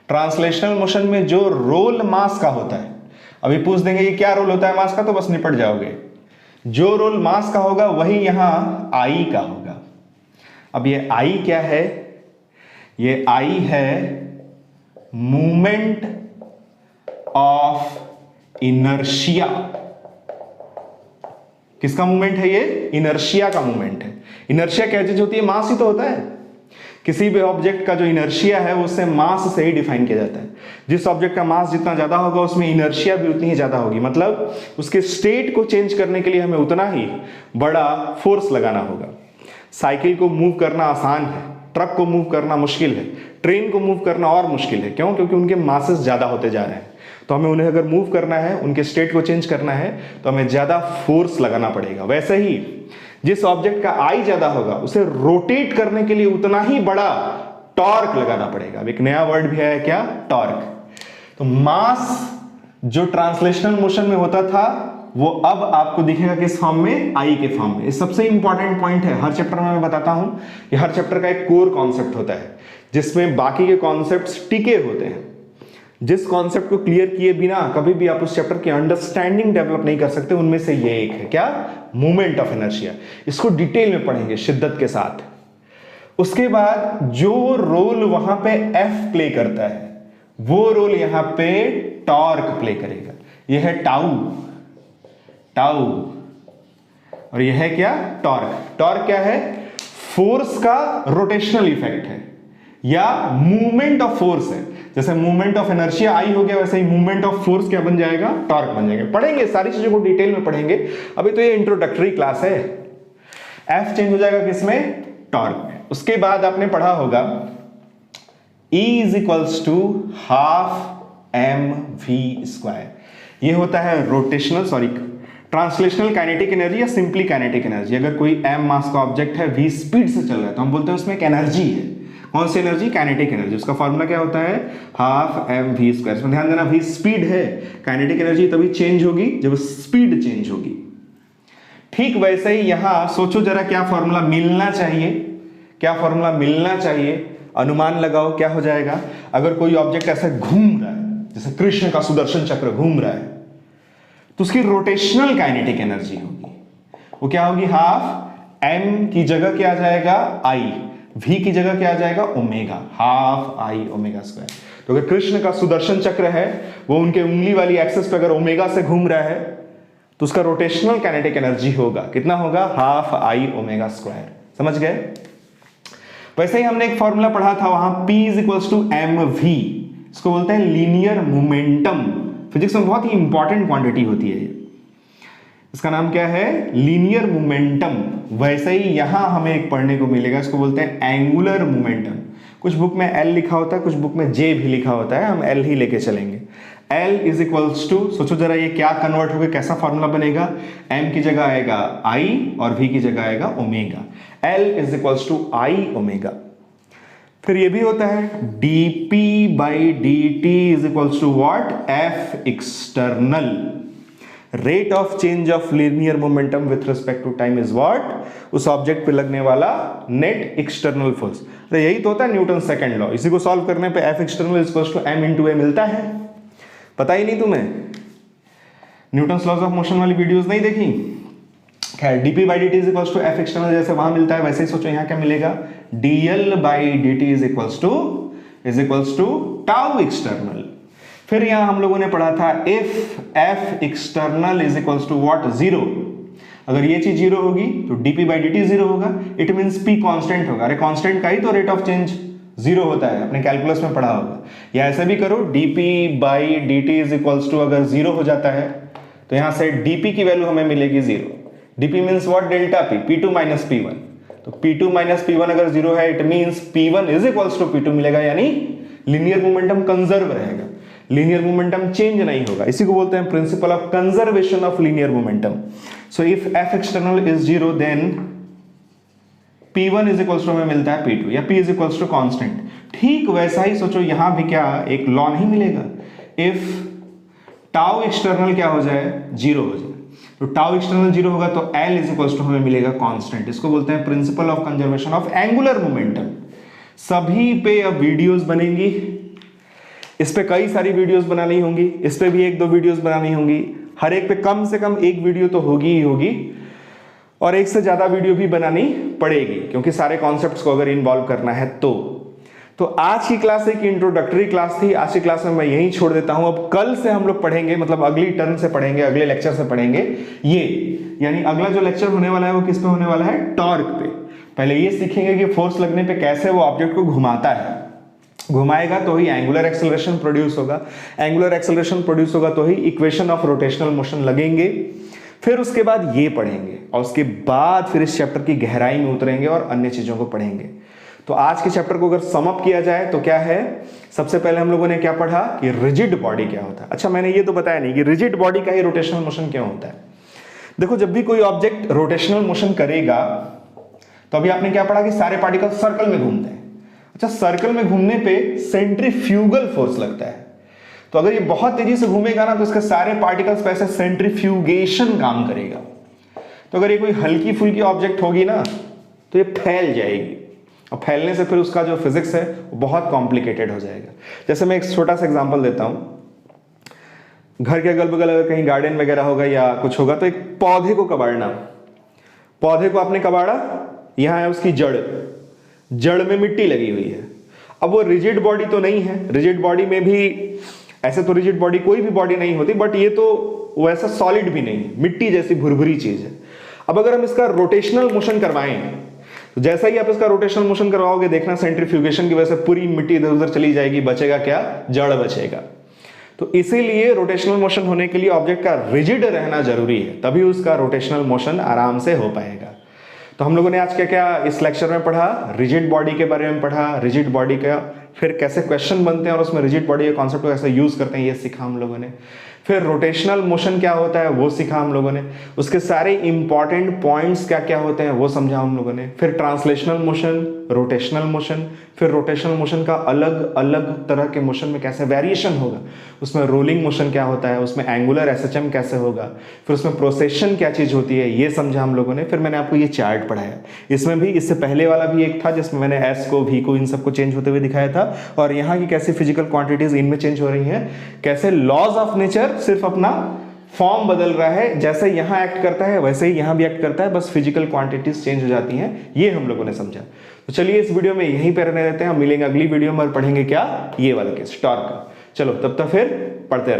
Translational motion में जो रोल मास का होता है, अभी पूछ देंगे कि क्या रोल होता है मास का, तो बस निपट जाओगे। जो रोल मास का होगा वही यहां आई का होगा। अब ये आई क्या है? ये आई है मूवमेंट ऑफ इनर्शिया। किसका मूवमेंट है ये? इनर्शिया का मूवमेंट है। इनर्शिया क्या चीज होती है? मास ही तो होता है। किसी भी ऑब्जेक्ट का जो इनर्शिया है उससे मास से ही डिफाइन किया जाता है। जिस ऑब्जेक्ट का मास जितना ज्यादा होगा उसमें इनर्शिया भी उतनी ही ज्यादा होगी, मतलब उसके स्टेट को चेंज करने के लिए हमें उतना ही बड़ा फोर्स लगाना होगा। साइकिल को मूव करना आसान है, ट्रक को मूव करना मुश्किल है, ट्रेन को मूव करना और मुश्किल है। क्यों? क्योंकि उनके मासेस ज्यादा होते जा रहे हैं। तो हमें उन्हें अगर मूव करना है, उनके स्टेट को चेंज करना है, तो हमें ज्यादा फोर्स लगाना पड़ेगा। वैसे ही जिस ऑब्जेक्ट का आई ज्यादा होगा उसे रोटेट करने के लिए उतना ही बड़ा टॉर्क लगाना पड़ेगा। अब एक नया वर्ड भी है, क्या? टॉर्क। तो मास जो ट्रांसलेशनल मोशन में होता था वो अब आपको दिखेगा किस फॉर्म में? आई के फॉर्म में। ये सबसे इंपॉर्टेंट पॉइंट है, हर चैप्टर में मैं बताता हूं कि हर चैप्टर का एक कोर कॉन्सेप्ट होता है जिसमें बाकी के कॉन्सेप्ट्स टिके होते हैं। जिस कॉन्सेप्ट को क्लियर किए बिना कभी भी आप उस चैप्टर की अंडरस्टैंडिंग डेवलप नहीं कर सकते, उनमें से ये एक है। क्या? Movement of inertia. इसको डिटेल में पढ़ेंगे शिद्दत के साथ। उसके बाद जो रोल वहां पे एफ प्ले करता है वो रोल यहां पे टॉर्क प्ले करेगा। यह है टाउ, टाउ, और यह है क्या? टॉर्क। टॉर्क क्या है? फोर्स का रोटेशनल इफेक्ट है या मूवमेंट ऑफ फोर्स है। जैसे मूवमेंट ऑफ इनर्शिया आई हो गया, वैसे ही मूवमेंट ऑफ फोर्स क्या बन जाएगा? टॉर्क बन जाएगा। पढ़ेंगे, सारी चीजों को डिटेल में पढ़ेंगे। अभी तो ये इंट्रोडक्टरी क्लास है। एफ चेंज हो जाएगा किसमें? टॉर्क में। उसके बाद आपने पढ़ा होगा E is equals to half M V square. ये होता है ट्रांसलेशनल काइनेटिक एनर्जी या सिंपली काइनेटिक एनर्जी। अगर कोई m मास का ऑब्जेक्ट है, v स्पीड से चल रहा है, तो हम बोलते हैं उसमें एक एनर्जी है। कौन सी एनर्जी? Kinetic energy. उसका फॉर्मूला क्या होता है? Half M V square. इसमें ध्यान देना, v स्पीड है। काइनेटिक एनर्जी तभी चेंज होगी जब स्पीड चेंज होगी। ठीक वैसे ही यहां सोचो जरा, क्या फॉर्मूला मिलना चाहिए? क्या फॉर्मूला मिलना चाहिए? अनुमान लगाओ क्या हो जाएगा। अगर कोई ऑब्जेक्ट ऐसे घूम रहा है, जैसे कृष्ण का सुदर्शन चक्र घूम रहा है, तो उसकी रोटेशनल काइनेटिक एनर्जी होगी। वो क्या होगी? हाफ एम की जगह क्या आ जाएगा? आई। वी की जगह क्या आ जाएगा? Omega. Half I omega square. तो अगर कृष्ण का सुदर्शन चक्र है, वो उनके उंगली वाली एक्सिस पे अगर ओमेगा से घूम रहा है, तो उसका रोटेशनल काइनेटिक एनर्जी होगा कितना? होगा हाफ आई ओमेगा स्क्वायर। समझ गए? वैसे ही हमने एक फॉर्मूला पढ़ा था वहां, P is equals to M V. इसको बोलते हैं लीनियर मोमेंटम। फिजिक्स में बहुत ही इंपॉर्टेंट क्वांटिटी होती है ये। इसका नाम क्या है, लीनियर मोमेंटम। वैसे ही यहां हमें एक पढ़ने को मिलेगा, इसको बोलते हैं एंगुलर मोमेंटम। कुछ बुक में एल लिखा होता है, कुछ बुक में जे भी लिखा होता है, हम एल ही लेके चलेंगे। L इज इक्वल्स टू, सोचो जरा ये क्या कन्वर्ट होगा, कैसा फॉर्मूला बनेगा, m की जगह आएगा I और v की जगह आएगा omega. L is equals to I omega. फिर ये भी होता है dp by dt is equals to what, f external. Rate of change of linear momentum with respect to time is what, उस ऑब्जेक्ट पे लगने वाला नेट एक्सटर्नल फोर्स। अरे यही तो होता है न्यूटन सेकंड लॉ। इसी को सॉल्व करने पे f external is equals to m into a मिलता है। पता ही नहीं तुम्हें, न्यूटन्स लॉज ऑफ मोशन वाली वीडियोस नहीं देखी? खैर, dp by dt is equals to f external, जैसे वहां मिलता है वैसे ही सोचो यहाँ क्या मिलेगा, dl by dt is equals to tau external. फिर यहाँ हम लोगों ने पढ़ा था if f external is equals to what, 0। अगर ये चीज 0 होगी तो dp बाई dt 0 होगा, इट मींस p कांस्टेंट होगा। अरे कांस्टेंट का ही तो रेट ऑफ चेंज 0 होता है, अपने कैलकुलस में पढ़ा होगा। या ऐसा भी करो, dp by dt is equals to अगर 0 हो जाता है तो यहां से dp की वैल्यू हमें मिलेगी 0। dp means what, delta p, p2 minus p1। तो p2 माइनस p1 अगर 0 है, it means p1 is equals to p2 मिलेगा, यानी लीनियर मोमेंटम कंजर्व रहेगा, लीनियर मोमेंटम चेंज नहीं होगा। इसी को बोलते हैं principle of conservation of linear momentum. So if f external is 0 then P1 is equals to हमें मिलता है P2, या P is equals to constant. ठीक वैसा ही सोचो यहां भी क्या एक लॉ नहीं मिलेगा, इफ टाउ एक्सटर्नल क्या हो जाए, 0 हो जाए, तो टाउ एक्सटर्नल 0 होगा तो L इज इक्वल्स टू हमें मिलेगा कांस्टेंट। इसको बोलते हैं principle of conservation of angular momentum. सभी पे अब वीडियोस बनेंगी, इस पे कई सारी वीडियोस बनानी होंगी, इस पे भी 1-2 वीडियोस बनानी होंगी, हर एक पे कम से कम एक वीडियो तो होगी ही होगी, और एक से ज्यादा वीडियो भी बनानी पड़ेगी, क्योंकि सारे कॉन्सेप्ट्स को अगर इन्वॉल्व करना है तो आज की क्लास एक इंट्रोडक्टरी क्लास थी। आज की क्लास में मैं यहीं छोड़ देता हूं। अब कल से हम लोग पढ़ेंगे, मतलब अगली टर्म से पढ़ेंगे, अगले लेक्चर से पढ़ेंगे ये, यानी अगला जो लेक्चर होने वाला है वो किस पे होने वाला है, टॉर्क पे। पहले ये सीखेंगे कि फोर्स लगने पे कैसे वो ऑब्जेक्ट को घुमाता है, घुमाएगा तो ही एंगुलर एक्सेलरेशन प्रोड्यूस होगा, एंगुलर एक्सेलरेशन प्रोड्यूस होगा तो ही इक्वेशन ऑफ रोटेशनल मोशन लगेंगे। फिर उसके बाद ये पढ़ेंगे और उसके बाद फिर इस चैप्टर की गहराई में उतरेंगे और अन्य चीजों को पढ़ेंगे। तो आज के चैप्टर को अगर सम अप किया जाए तो क्या है, सबसे पहले हम लोगों ने क्या पढ़ा कि रिजिड बॉडी क्या होता है। अच्छा, मैंने ये तो बताया नहीं कि रिजिड बॉडी का ही रोटेशनल मोशन क्यों होता है। देखो, जब भी कोई ऑब्जेक्ट रोटेशनल मोशन करेगा तो अभी आपने क्या पढ़ा कि सारे पार्टिकल सर्कल में घूमते हैं। अच्छा, सर्कल में घूमने पे सेंट्रीफ्यूगल फोर्स लगता है, तो अगर ये बहुत तेजी से घूमेगा ना तो इसके सारे पार्टिकल्स पे ऐसे सेंट्रीफ्यूगेशन काम करेगा। तो अगर ये कोई हल्की फुल्की ऑब्जेक्ट होगी ना तो ये फैल जाएगी, और फैलने से फिर उसका जो फिजिक्स है वो बहुत कॉम्प्लिकेटेड हो जाएगा। जैसे मैं एक छोटा सा एग्जांपल देता हूं, घर के अगल बगल अगर कहीं गार्डन वगैरह होगा या कुछ होगा तो एक पौधे को कबाड़ना, पौधे को आपने कबाड़ा, यहां है उसकी जड़ में मिट्टी लगी हुई है। अब वो रिजिड बॉडी तो नहीं है, रिजिड बॉडी में भी ऐसे तो रिजिड बॉडी कोई भी बॉडी नहीं होती, बट ये तो वैसा सॉलिड भी नहीं, मिट्टी जैसी भुरभुरी चीज है। अब अगर हम इसका रोटेशनल मोशन करवाएं तो जैसा ही आप इसका रोटेशनल मोशन करवाओगे, देखना सेंट्रीफ्यूगेशन की वजह से पूरी मिट्टी इधर उधर चली जाएगी, बचेगा क्या, जड़ बचेगा। तो इसीलिए रोटेशनल मोशन होने के लिए ऑब्जेक्ट का रिजिड रहना जरूरी है, तभी उसका रोटेशनल मोशन आराम से हो पाएगा। तो हम लोगों ने आज क्या क्या इस लेक्चर में पढ़ा, रिजिड बॉडी के बारे में पढ़ा, रिजिड बॉडी का फिर कैसे क्वेश्चन बनते हैं और उसमें रिजिड बॉडी के कॉन्सेप्ट को कैसे यूज करते हैं ये सीखा हम लोगों ने। फिर रोटेशनल मोशन क्या होता है वो सीखा हम लोगों ने, उसके सारे इंपॉर्टेंट पॉइंट्स क्या क्या होते हैं वो समझा हम लोगों ने। फिर ट्रांसलेशनल मोशन, रोटेशनल मोशन, फिर रोटेशनल मोशन का अलग अलग तरह के मोशन में कैसे वेरिएशन होगा, उसमें रोलिंग मोशन क्या होता है, उसमें एंगुलर एसएचएम कैसे होगा, फिर उसमें प्रोसेशन क्या चीज होती है ये समझा हम लोगों ने। फिर मैंने आपको ये चार्ट पढ़ाया, इसमें भी इससे पहले वाला भी एक था जिसमें मैंने एस को, वी को, इन सबको चेंज होते हुए दिखाया था, और यहाँ की कैसे फिजिकल क्वांटिटीज इनमें चेंज हो रही हैं, कैसे लॉज ऑफ नेचर सिर्फ अपना फॉर्म बदल रहा है, जैसे यहां एक्ट करता है वैसे ही यहां भी एक्ट करता है, बस फिजिकल क्वांटिटीज चेंज हो जाती हैं, ये हम लोगों ने समझा। तो चलिए इस वीडियो में यहीं पर रहने देते हैं, हम मिलेंगे अगली वीडियो में और पढ़ेंगे क्या, ये वाला केस टॉर्क का। चलो तब तक फिर पढ़ते रहे।